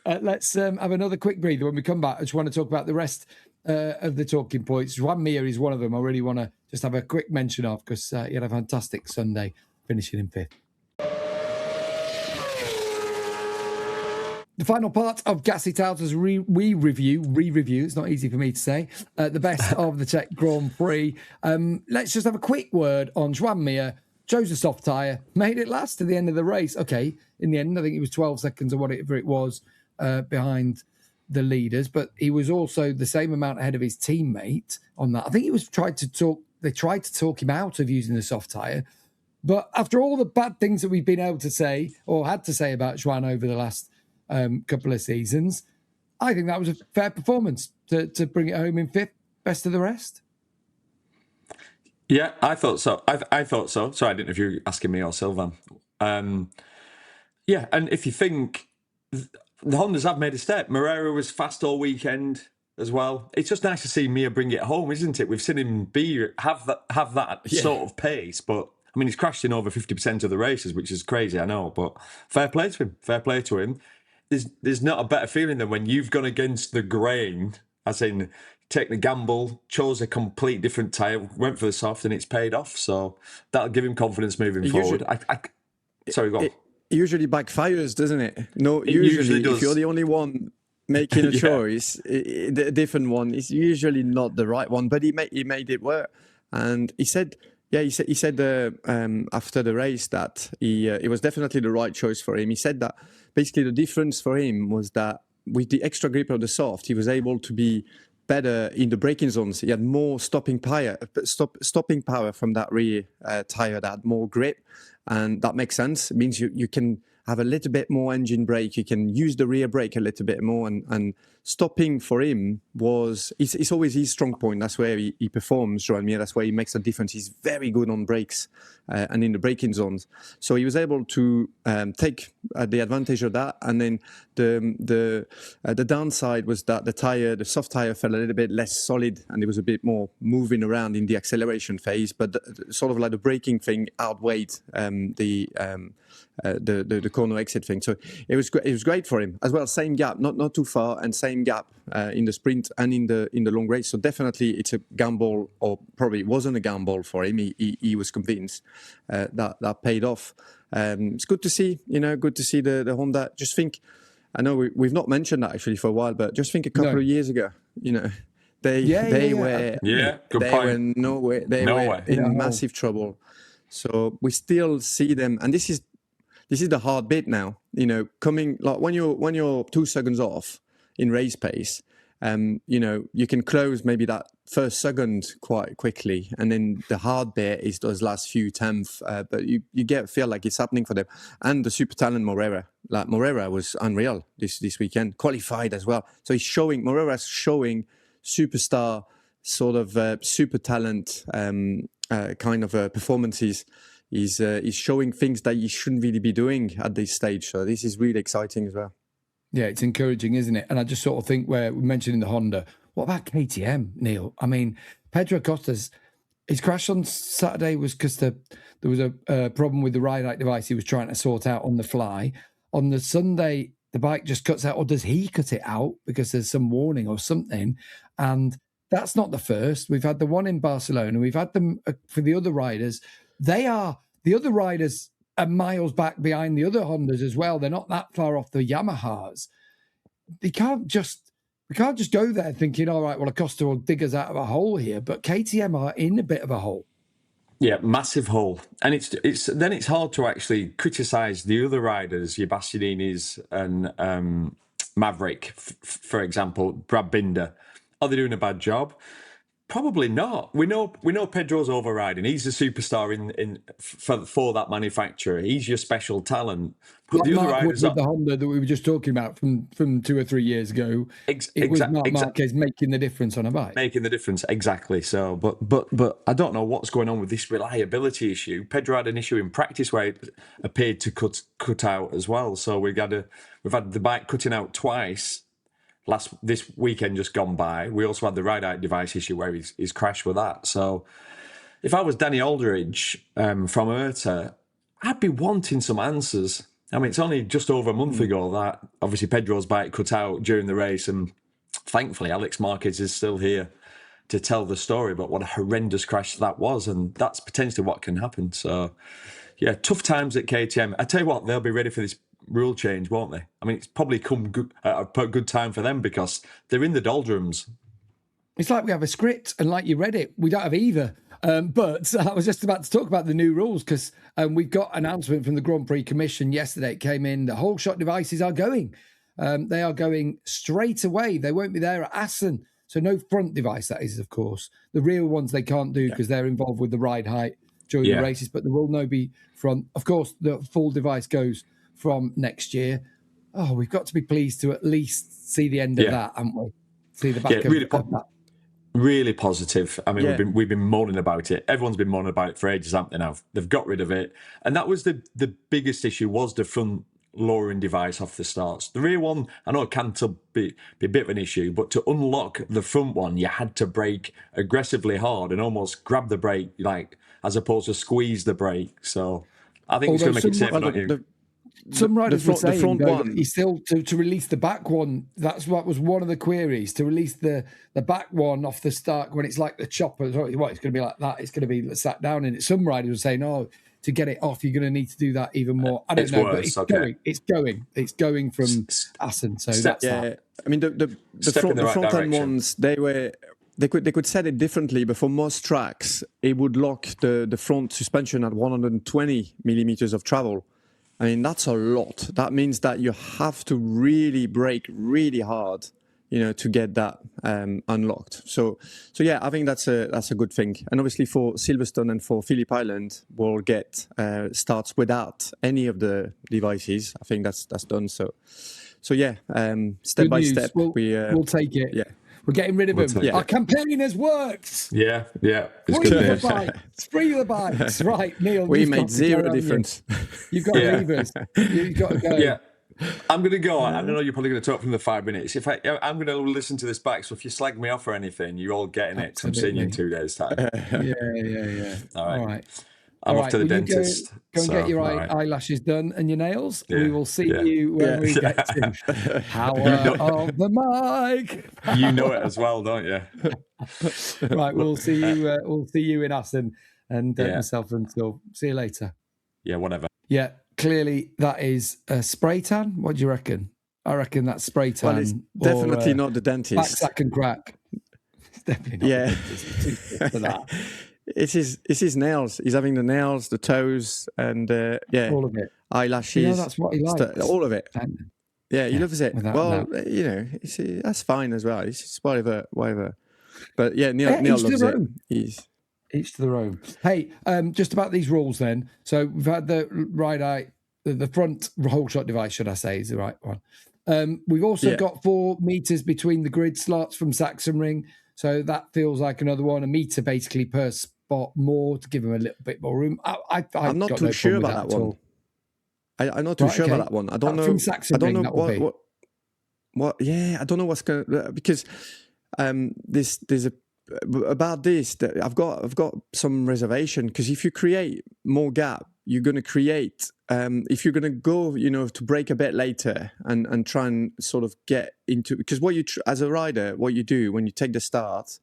Let's have another quick breather. When we come back, I just want to talk about the rest of the talking points. Joan Mir is one of them. I really want to just have a quick mention of, because he had a fantastic Sunday, finishing in 5th. The final part of Gassy Towers re-review. It's not easy for me to say. The best of the Czech Grand Prix. Let's just have a quick word on Joan Mir. Chose a soft tyre, made it last to the end of the race. Okay, in the end, I think it was 12 seconds or whatever it was behind the leaders, but he was also the same amount ahead of his teammate on that. I think they tried to talk him out of using the soft tyre, but after all the bad things that we've been able to say or had to say about Joan over the last couple of seasons, I think that was a fair performance to bring it home in 5th, best of the rest. Yeah, I thought so. I thought so. Sorry, I didn't know if you were asking me or Sylvain. And if you think the Hondas have made a step, Moreira was fast all weekend as well. It's just nice to see Mir bring it home, isn't it? We've seen him have that sort of pace, but I mean, he's crashed in over 50% of the races, which is crazy, I know. But fair play to him. Fair play to him. There's not a better feeling than when you've gone against the grain, as in take the gamble, chose a complete different tyre, went for the soft, and it's paid off. So that'll give him confidence moving forward. Sorry, go on. It usually backfires, doesn't it? No, usually if you're the only one making a choice, the different one is usually not the right one. But he made it work, And he said, after the race that it was definitely the right choice for him. He said that basically the difference for him was that with the extra grip of the soft, he was able to be better in the braking zones. He had more stopping power from that rear tire that had more grip, and that makes sense. It means you can have a little bit more engine brake. You can use the rear brake a little bit more, and stopping for him it's always his strong point. That's where he performs, Joan Mir. That's where he makes a difference. He's very good on brakes and in the braking zones. So he was able to take the advantage of that. And then the downside was that the soft tire felt a little bit less solid, and it was a bit more moving around in the acceleration phase. But sort of like the braking thing outweighed the corner exit thing. So it was great for him as well. Same gap, not too far, and same gap in the sprint and in the long race. So definitely it's a gamble, or probably it wasn't a gamble for him. He was convinced that paid off. It's good to see, good to see the Honda. Just think, I know we've not mentioned that actually for a while, but just think a couple of years ago, they were in massive trouble. So we still see them, and this is the hard bit now. Coming like when you're 2 seconds off in race pace, you can close maybe that first second quite quickly, and then the hard bit is those last few tenths. But you feel like it's happening for them, and the super talent Morera was unreal this weekend, qualified as well. So Morera's showing superstar sort of super talent kind of performances. He's showing things that you shouldn't really be doing at this stage. So this is really exciting as well. Yeah, it's encouraging, isn't it? And I just sort of think, where we mentioned in the Honda, what about KTM, Neil? I mean, Pedro Acosta's, his crash on Saturday was because there was a problem with the ride-out device he was trying to sort out on the fly. On the Sunday, the bike just cuts out, or does he cut it out because there's some warning or something? And that's not the first. We've had the one in Barcelona. We've had them for the other riders. The other riders are miles back behind the other Hondas as well. They're not that far off the Yamahas. We can't just go there thinking, all right, well, Acosta will dig us out of a hole here. But KTM are in a bit of a hole. Yeah, massive hole. And it's hard to actually criticise the other riders, your Bastianinis and Maverick, for example, Brad Binder. Are they doing a bad job? Probably not. We know Pedro's overriding. He's a superstar for that manufacturer. He's your special talent. But the other riders with the Honda that we were just talking about from 2 or 3 years ago, it was Marc Marquez making the difference on a bike. Making the difference, exactly. So, but I don't know what's going on with this reliability issue. Pedro had an issue in practice where it appeared to cut out as well. So we've had the bike cutting out twice. This weekend just gone by, we also had the ride-out device issue where he's crashed with that. So if I was Danny Aldridge from IRTA, I'd be wanting some answers. I mean, it's only just over a month ago that obviously Pedro's bike cut out during the race, and thankfully Alex Marquez is still here to tell the story about what a horrendous crash that was, and that's potentially what can happen. So yeah, tough times at KTM. I tell you what, they'll be ready for this rule change, won't they? I mean, it's probably come at a good time for them because they're in the doldrums. It's like we have a script, and like you read it, we don't have either. But I was just about to talk about the new rules because we've got an announcement from the Grand Prix Commission yesterday. It came in. The whole shot devices are going. They are going straight away. They won't be there at Assen. So no front device, that is, of course. The real ones they can't do because they're involved with the ride height during the races, but there will no be front. Of course, the full device goes from next year. Oh, we've got to be pleased to at least see the end of that, haven't we? See the back of that. Really positive. I mean, we've been moaning about it. Everyone's been moaning about it for ages, haven't they now? They've got rid of it. And that was the biggest issue, was the front lowering device off the starts. The rear one, I know it can still be a bit of an issue, but to unlock the front one, you had to brake aggressively hard and almost grab the brake, like, as opposed to squeeze the brake. So I think it's going to make it safer, don't you? Some riders were saying he's still to release the back one. That's what was one of the queries, to release the back one off the start when it's like the chopper. What, it's going to be like that. It's going to be sat down in it. Some riders were saying, "Oh, to get it off, you're going to need to do that even more." I don't know, worse, but it's going from Assen. So that's that. I mean, the front end ones, they were they could set it differently, but for most tracks, it would lock the front suspension at 120 millimeters of travel. I mean, that's a lot. That means that you have to really brake really hard, to get that unlocked. So yeah, I think that's a good thing. And obviously for Silverstone and for Phillip Island, we'll get starts without any of the devices. I think that's done. So yeah, step Good by news. step, We'll take it. Yeah. We're getting rid of them. take Our it. campaign has worked. Yeah. It's Free good the news. bikes. Free the bikes. Right, Neil. We you've made got to zero go, haven't you? difference. You've got Yeah. levers. You've got to go. Yeah. I'm going to go. I know you're probably going to talk for the 5 minutes. I'm going to listen to this back. So if you slag me off or anything, you're all getting it. 'Cause I'm seeing you in 2 days' time. Yeah. All right. All I'm off to the Will you dentist. Go and so, get your all right. eyelashes done and your nails. Yeah, We will see yeah. you when we get to Power of the Mic. You know it as well, don't you? Right, we'll see you. We'll see you in Assen, and Yeah. myself and Phil. See you later. Yeah, whatever. Yeah, clearly that is a spray tan. What do you reckon? I reckon that's spray tan. Well, it's definitely not the dentist. Backsack and crack. It's definitely not. Yeah. The dentist. It's too thick for that. It's his nails. He's having the nails, the toes, and All of it. eyelashes. That's what he likes. All of it. Yeah, he loves it. without Well, that's fine as well. It's just whatever. But yeah, Neil each to loves their it. own. He's Each to their own. Hey, just about these rules then. So we've had the right eye, the front whole shot device, should I say, is the right one. We've also got 4 meters between the grid slots from Sachsenring. So that feels like another one, a meter basically per spot more to give them a little bit more room. I'm not too sure about that one. I'm not too sure about that one. I don't know. From Sachsenring, I don't know that will what. Yeah, I don't know what's going to, because there's about this that I've got some reservation, because if you create more gap, you're going to create if you're going to go to break a bit later and try and sort of get into, because what you as a rider, what you do when you take the start,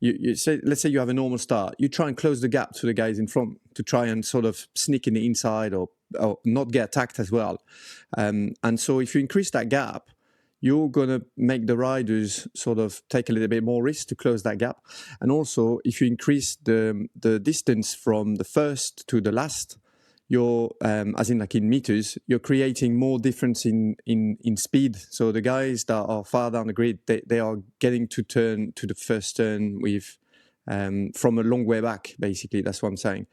you say, let's say you have a normal start, you try and close the gap to the guys in front to try and sort of sneak in the inside or not get attacked as well, and so if you increase that gap, you're going to make the riders sort of take a little bit more risk to close that gap. And also, if you increase the distance from the first to the last, you're, as in like in meters, you're creating more difference in speed. So the guys that are far down the grid, they are getting to turn to the first turn with from a long way back, basically. That's what I'm saying.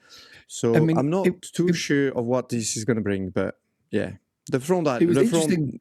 So I'm not too sure of what this is going to bring, but yeah. The front, it was interesting.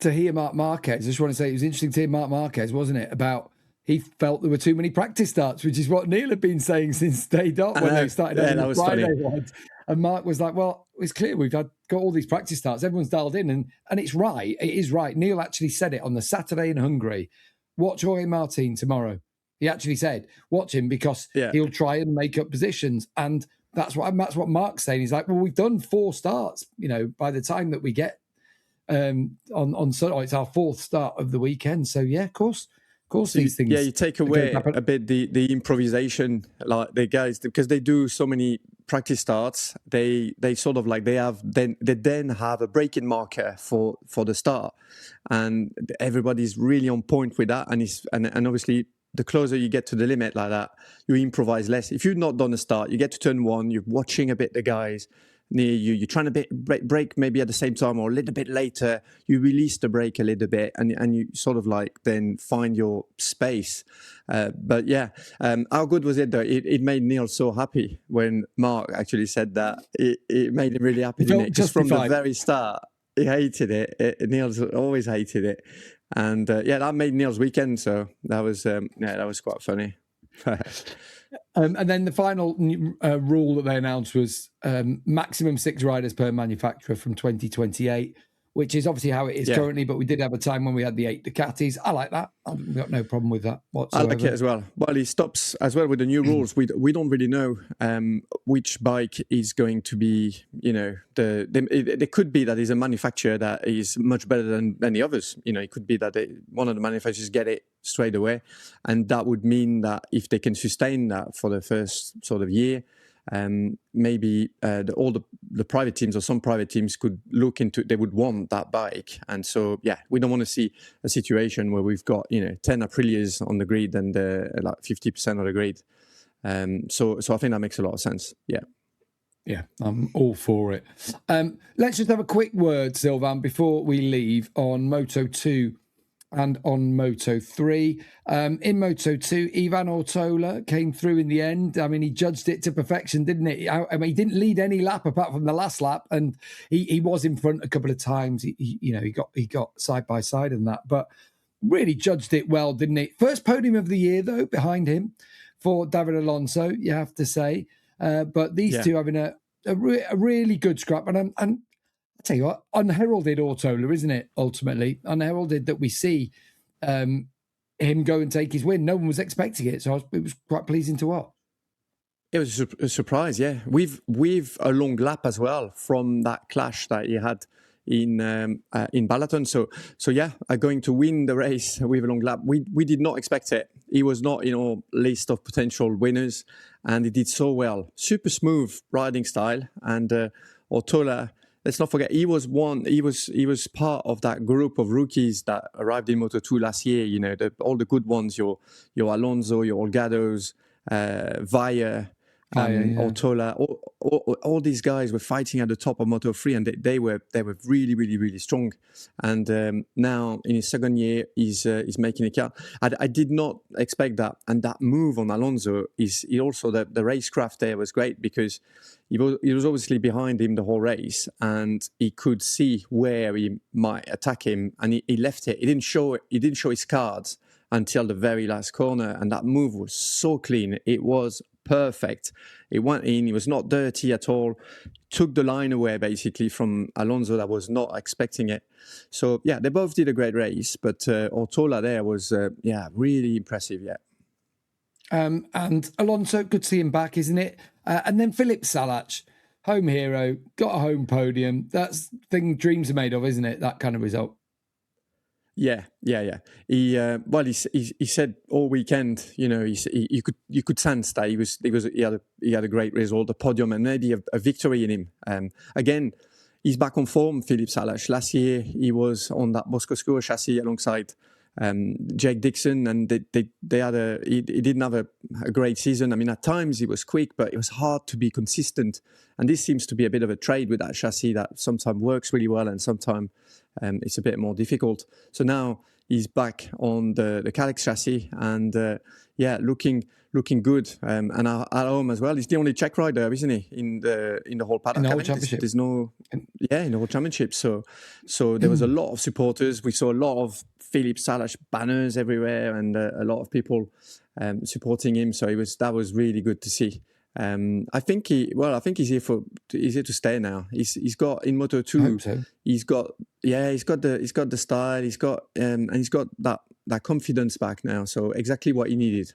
To hear Marc Marquez, I just want to say it was interesting to hear Marc Marquez, wasn't it? About he felt there were too many practice starts, which is what Neil had been saying since day dot when they started having the Friday ones. And Marc was like, "Well, it's clear we've got all these practice starts. Everyone's dialed in, and it's right. It is right." Neil actually said it on the Saturday in Hungary. Watch Jorge Martin tomorrow. He actually said, "Watch him because he'll try and make up positions." And that's what Marc's saying. He's like, "Well, we've done 4 starts. By the time that we get." On Sunday, it's our 4th start of the weekend. So yeah, of course, these things. Yeah, you take away a bit the improvisation, like the guys, because they do so many practice starts. They sort of like they then have a break-in marker for the start, and everybody's really on point with that. And obviously, the closer you get to the limit like that, you improvise less. If you've not done a start, you get to turn 1, you're watching a bit the guys near you, you're trying to brake maybe at the same time or a little bit later, you release the brake a little bit and you sort of like then find your space. But yeah, how good was it though? It made Neil so happy when Marc actually said that. It made him really happy, didn't it? Just from the very start, he hated it. Neil's always hated it. And that made Neil's weekend. So that was quite funny. And then the final rule that they announced was maximum 6 riders per manufacturer from 2028, which is obviously how it is currently. But we did have a time when we had the 8 Ducatis. I like that. I've got no problem with that whatsoever. I like it as well. Well, it stops as well with the new rules. We don't really know which bike is going to be. It could be that there's a manufacturer that is much better than the others. It could be that one of the manufacturers get it straight away, and that would mean that if they can sustain that for the first sort of year, maybe all the private teams or some private teams could look into, they would want that bike. And so, yeah, we don't want to see a situation where we've got, 10 Aprilias on the grid and like 50% of the grid. So I think that makes a lot of sense. Yeah. Yeah, I'm all for it. Let's just have a quick word, Sylvain, before we leave on Moto 2 and on Moto 3. In Moto 2, Ivan Ortola came through in the end. I mean, he judged it to perfection, didn't he? I mean, he didn't lead any lap apart from the last lap, and he was in front a couple of times. He got side by side in that, but really judged it well, didn't he? First podium of the year, though, behind him for David Alonso, you have to say. But these two having a really good scrap. And I tell you what, unheralded Ortola, isn't it, ultimately? Unheralded that we see him go and take his win. No one was expecting it, so it was quite pleasing to watch. It was a surprise, yeah. With a long lap as well from that clash that he had in Balaton. So yeah, going to win the race with a long lap. We did not expect it. He was not in our list of potential winners, and he did so well. Super smooth riding style. And Ortola, let's not forget, he was part of that group of rookies that arrived in Moto2 last year. All the good ones, your Alonso, your Olgados, Vaya, Ortola, all these guys were fighting at the top of Moto3, and they were really, really, really strong. And now in his second year, he's making it count. I did not expect that, and that move on Alonso is also the racecraft there was great, because he was obviously behind him the whole race, and he could see where he might attack him, and he left it. He didn't show his cards until the very last corner, and that move was so clean. It was perfect. It went in. It was not dirty at all. Took the line away basically from Alonso that was not expecting it. So yeah, they both did a great race, but Ortola there was really impressive. Yeah. And Alonso, good to see him back, isn't it? And then Philippe Salac, home hero, got a home podium. That's the thing dreams are made of, isn't it? That kind of result. Yeah. He said all weekend, you could sense that he had a great result, a podium, and maybe a victory in him. Again, he's back on form, Philippe Salac. Last year he was on that Bosco chassis alongside Jake Dixon, and he didn't have a great season. I mean, at times he was quick, but it was hard to be consistent. And this seems to be a bit of a trade with that chassis that sometimes works really well and sometimes it's a bit more difficult. So now he's back on the Calyx chassis, and looking good. And at home as well. He's the only Czech rider, isn't he, in the whole paddock? In the whole championship. There's no, in the whole championship. So there was a lot of supporters. We saw a lot of Philippe Salac banners everywhere, and a lot of people supporting him. So that was really good to see. I think he's here to stay now. He's got in Moto2. So. He's got the style. He's got that confidence back now. So exactly what he needed.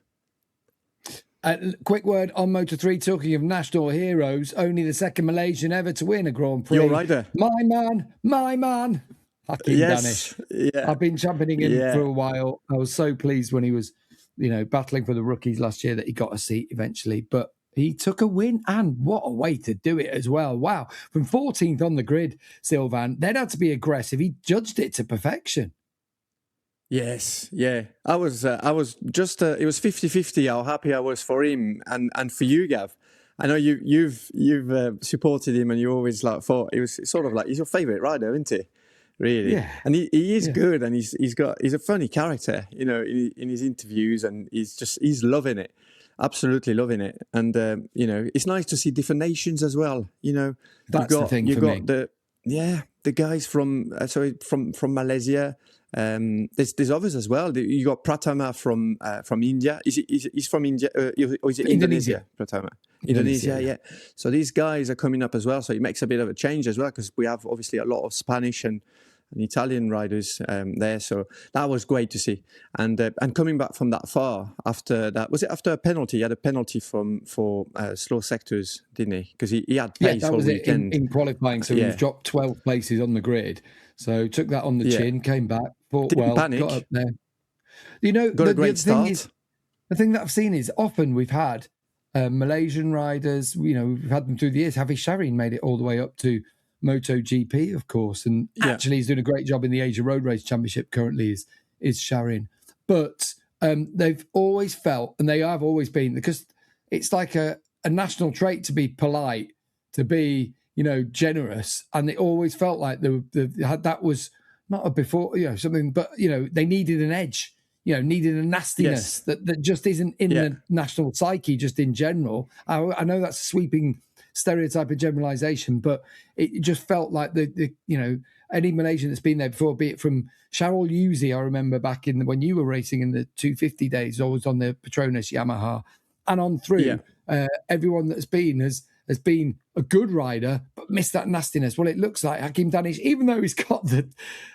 Quick word on Moto3. Talking of national heroes, only the second Malaysian ever to win a Grand Prix. Your rider, my man. Hakim yes, Danish. yeah. I've been championing him for a while. I was so pleased when he was, battling for the rookies last year that he got a seat eventually. But he took a win, and what a way to do it as well. Wow. From 14th on the grid, Sylvain, they'd had to be aggressive. He judged it to perfection. Yes, yeah. I was just, it was 50-50 how happy I was for him and for you, Gav. I know you've supported him, and you always thought it was sort of like he's your favourite rider, isn't he? Really, yeah. And he is good, and he's a funny character, in his interviews, and he's loving it. Absolutely loving it, and it's nice to see different nations as well. That's the thing for me. The guys from Malaysia. There's others as well. You got Pratama from India. He's from India, or is it Indonesia? Pratama, Indonesia. Yeah. So these guys are coming up as well. So it makes a bit of a change as well, because we have obviously a lot of Spanish and Italian riders there. So that was great to see. And coming back from that far after that, was it after a penalty? He had a penalty for slow sectors, didn't he? Because he had pace all weekend. In qualifying. So he dropped 12 places on the grid. So took that on the chin, came back, fought Didn't well, panic. got up there. Got a great start. The thing that I've seen is often we've had Malaysian riders. We've had them through the years. Havi Sharin made it all the way up to MotoGP, of course, and actually he's doing a great job in the Asia Road Race Championship currently is Sharin. But they've always felt, and they have always been, because it's like a national trait to be polite, to be, generous. And it always felt like that was not a before, something, but, they needed an edge, needed a nastiness that just isn't in the national psyche, just in general. I know that's a sweeping stereotype of generalization, but it just felt like the any Malaysian that's been there before, be it from Charles Yuzi, I remember back when you were racing in the 250 days, always on the Petronas Yamaha, and on through, everyone that's been has been a good rider, but missed that nastiness. Well, it looks like Hakim Danish, even though he's got the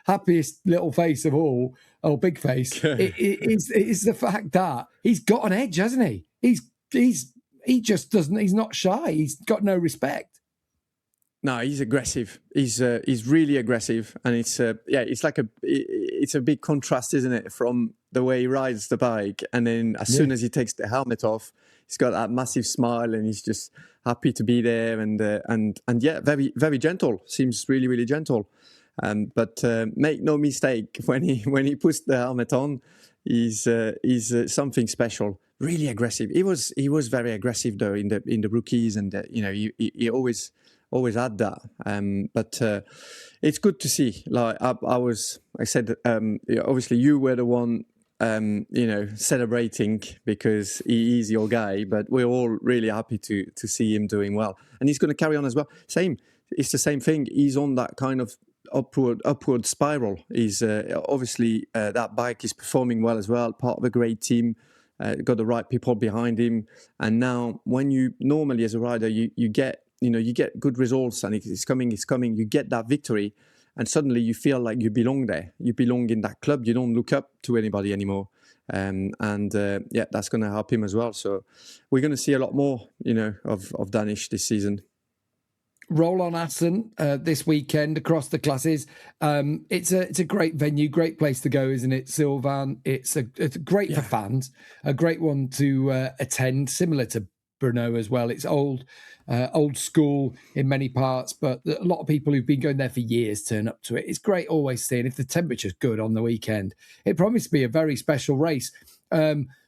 happiest little face of all, or big face, it's the fact that he's got an edge, hasn't he? He just doesn't. He's not shy. He's got no respect. No, he's aggressive. He's really aggressive, and it's a big contrast, isn't it, from the way he rides the bike, and then as soon as he takes the helmet off, he's got that massive smile, and he's just happy to be there, and very, very gentle. Seems really, really gentle. But make no mistake, when he puts the helmet on, he's something special. Really aggressive. He was very aggressive though in the rookies, and he always had that. But it's good to see. Like I said, obviously you were the one, celebrating because he is your guy. But we're all really happy to see him doing well, and he's going to carry on as well. It's the same thing. He's on that kind of upward spiral. He's obviously that bike is performing well as well. Part of a great team. Got the right people behind him, and now when you normally as a rider you get good results, and it's coming, you get that victory, and suddenly you feel like you belong there, you belong in that club, you don't look up to anybody anymore, and that's going to help him as well. So we're going to see a lot more of Danish this season. Roll on Assen this weekend across the classes. It's a great venue, great place to go, isn't it, Sylvain? It's great for fans, a great one to attend, similar to Brno as well. It's old school in many parts, but a lot of people who've been going there for years turn up to it. It's great always seeing, if the temperature's good on the weekend, it promises to be a very special race.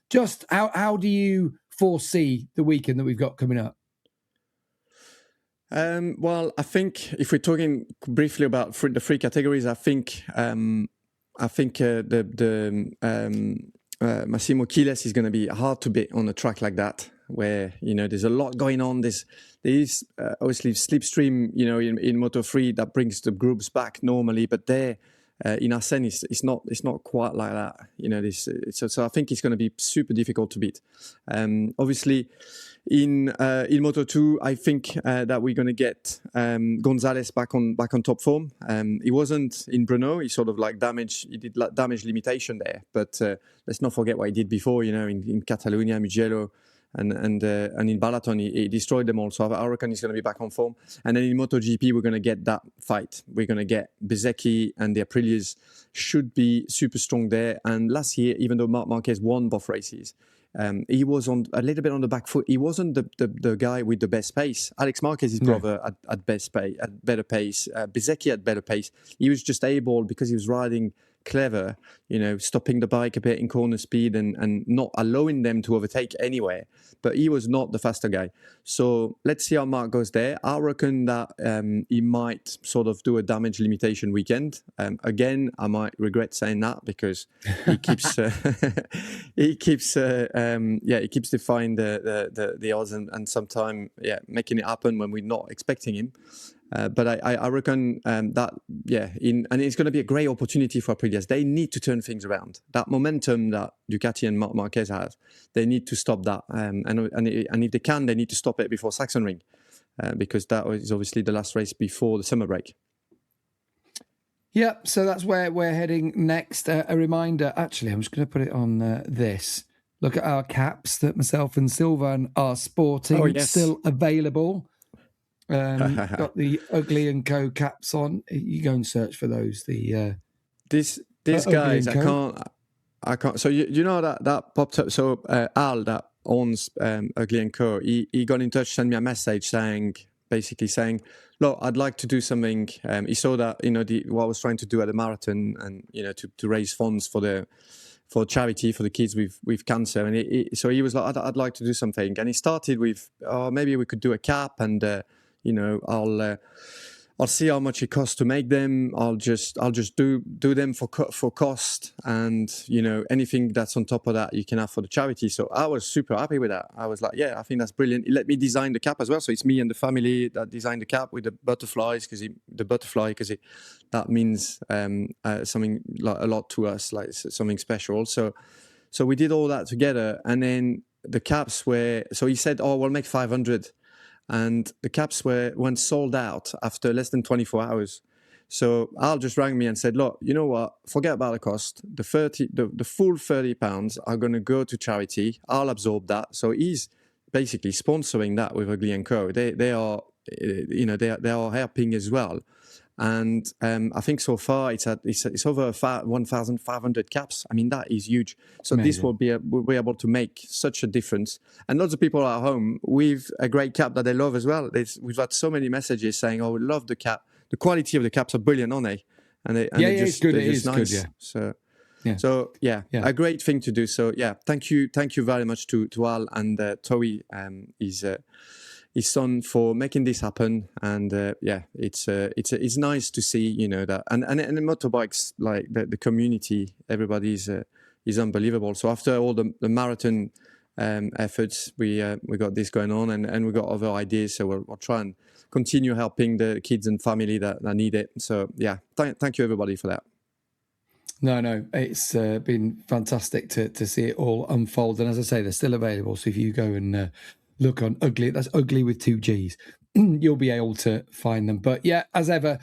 Just how do you foresee the weekend that we've got coming up? Well, I think if we're talking briefly about the three categories, I think Massimo Chiles is going to be hard to beat on a track like that, where there's a lot going on. There is obviously slipstream, in Moto3 that brings the groups back normally, but there in Assen it's not quite like that. So I think it's going to be super difficult to beat. Obviously. In Moto2, I think that we're going to get Gonzalez back on top form. He wasn't in Brno. He sort of he did damage limitation there. But let's not forget what he did before. In Catalonia, Mugello, and in Balaton, he destroyed them all. So I reckon he's going to be back on form. And then in MotoGP, we're going to get that fight. We're going to get Bezzecchi, and the Aprilias should be super strong there. And last year, even though Marc Marquez won both races, he was on a little bit on the back foot. He wasn't the guy with the best pace. Alex Marquez's brother at better pace. Bezzecchi had better pace. He was just able, because he was riding clever, stopping the bike a bit in corner speed and not allowing them to overtake anywhere. But he was not the faster guy. So let's see how Marc goes there. I reckon that he might sort of do a damage limitation weekend. Again, I might regret saying that, because he keeps he keeps defying the odds and sometimes making it happen when we're not expecting him. But I reckon and it's going to be a great opportunity for Aprilia. They need to turn things around. That momentum that Ducati and Marc Marquez has, they need to stop that. And if they can, they need to stop it before Sachsenring, because that is obviously the last race before the summer break. Yeah, so that's where we're heading next. A reminder, actually, I'm just going to put it on this. Look at our caps that myself and Sylvain are sporting. Oh, yes. Still available. Got the Ugly & Co caps on. You go and search for those. These guys, I can't. So you know that popped up. So Al, that owns Ugly & Co., he got in touch, sent me a message basically saying, look, I'd like to do something. He saw that, what I was trying to do at the marathon and, to raise funds for charity for the kids with cancer. And so he was like, I'd like to do something. And he started with, maybe we could do a cap and, I'll see how much it costs to make them. I'll just do them for cost, and anything that's on top of that you can have for the charity. So I was super happy with that. I was like, yeah, I think that's brilliant. He let me design the cap as well. So it's me and the family that designed the cap with the butterflies because that means something like a lot to us, like something special. So we did all that together, and then the caps were. So he said, we'll make 500. And the caps went sold out after less than 24 hours. So Al just rang me and said, look, you know what? Forget about the cost. The full £30 are going to go to charity. I'll absorb that. So he's basically sponsoring that with Ugly & Co. They are, they are helping as well. And I think so far it's over 1,500 caps. I mean, that is huge. So Amazing. This we'll be able to make such a difference. And lots of people at home with a great cap that they love as well. We've had so many messages saying, we love the cap. The quality of the caps are brilliant, aren't they? It's good. It is nice. good, yeah. So a great thing to do. So thank you very much to Al and Toei, his son, for making this happen. And it's nice to see that, and the motorbikes, like the community, everybody is unbelievable. So after all the marathon efforts, we got this going on, and we got other ideas. So we'll try and continue helping the kids and family that need it. So thank you everybody for that. No, it's been fantastic to see it all unfold. And as I say, they're still available. So if you go and look on Ugly, that's Ugly with 2 G's, you'll be able to find them. But as ever,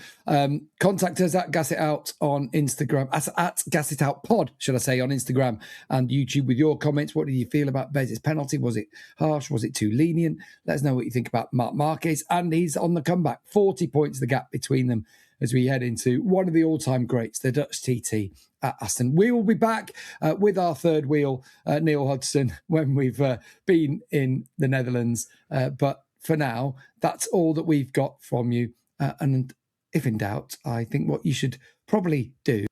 contact us at Gas It Out on Instagram, at Gas It Out Pod, should I say, on Instagram and YouTube with your comments. What did you feel about Bez's penalty? Was it harsh? Was it too lenient? Let us know what you think about Marc Marquez. And he's on the comeback. 40 points the gap between them as we head into one of the all-time greats, the Dutch TT at Assen. We will be back with our third wheel, Neil Hodgson, when we've been in the Netherlands. But for now, that's all that we've got from you. And if in doubt, I think what you should probably do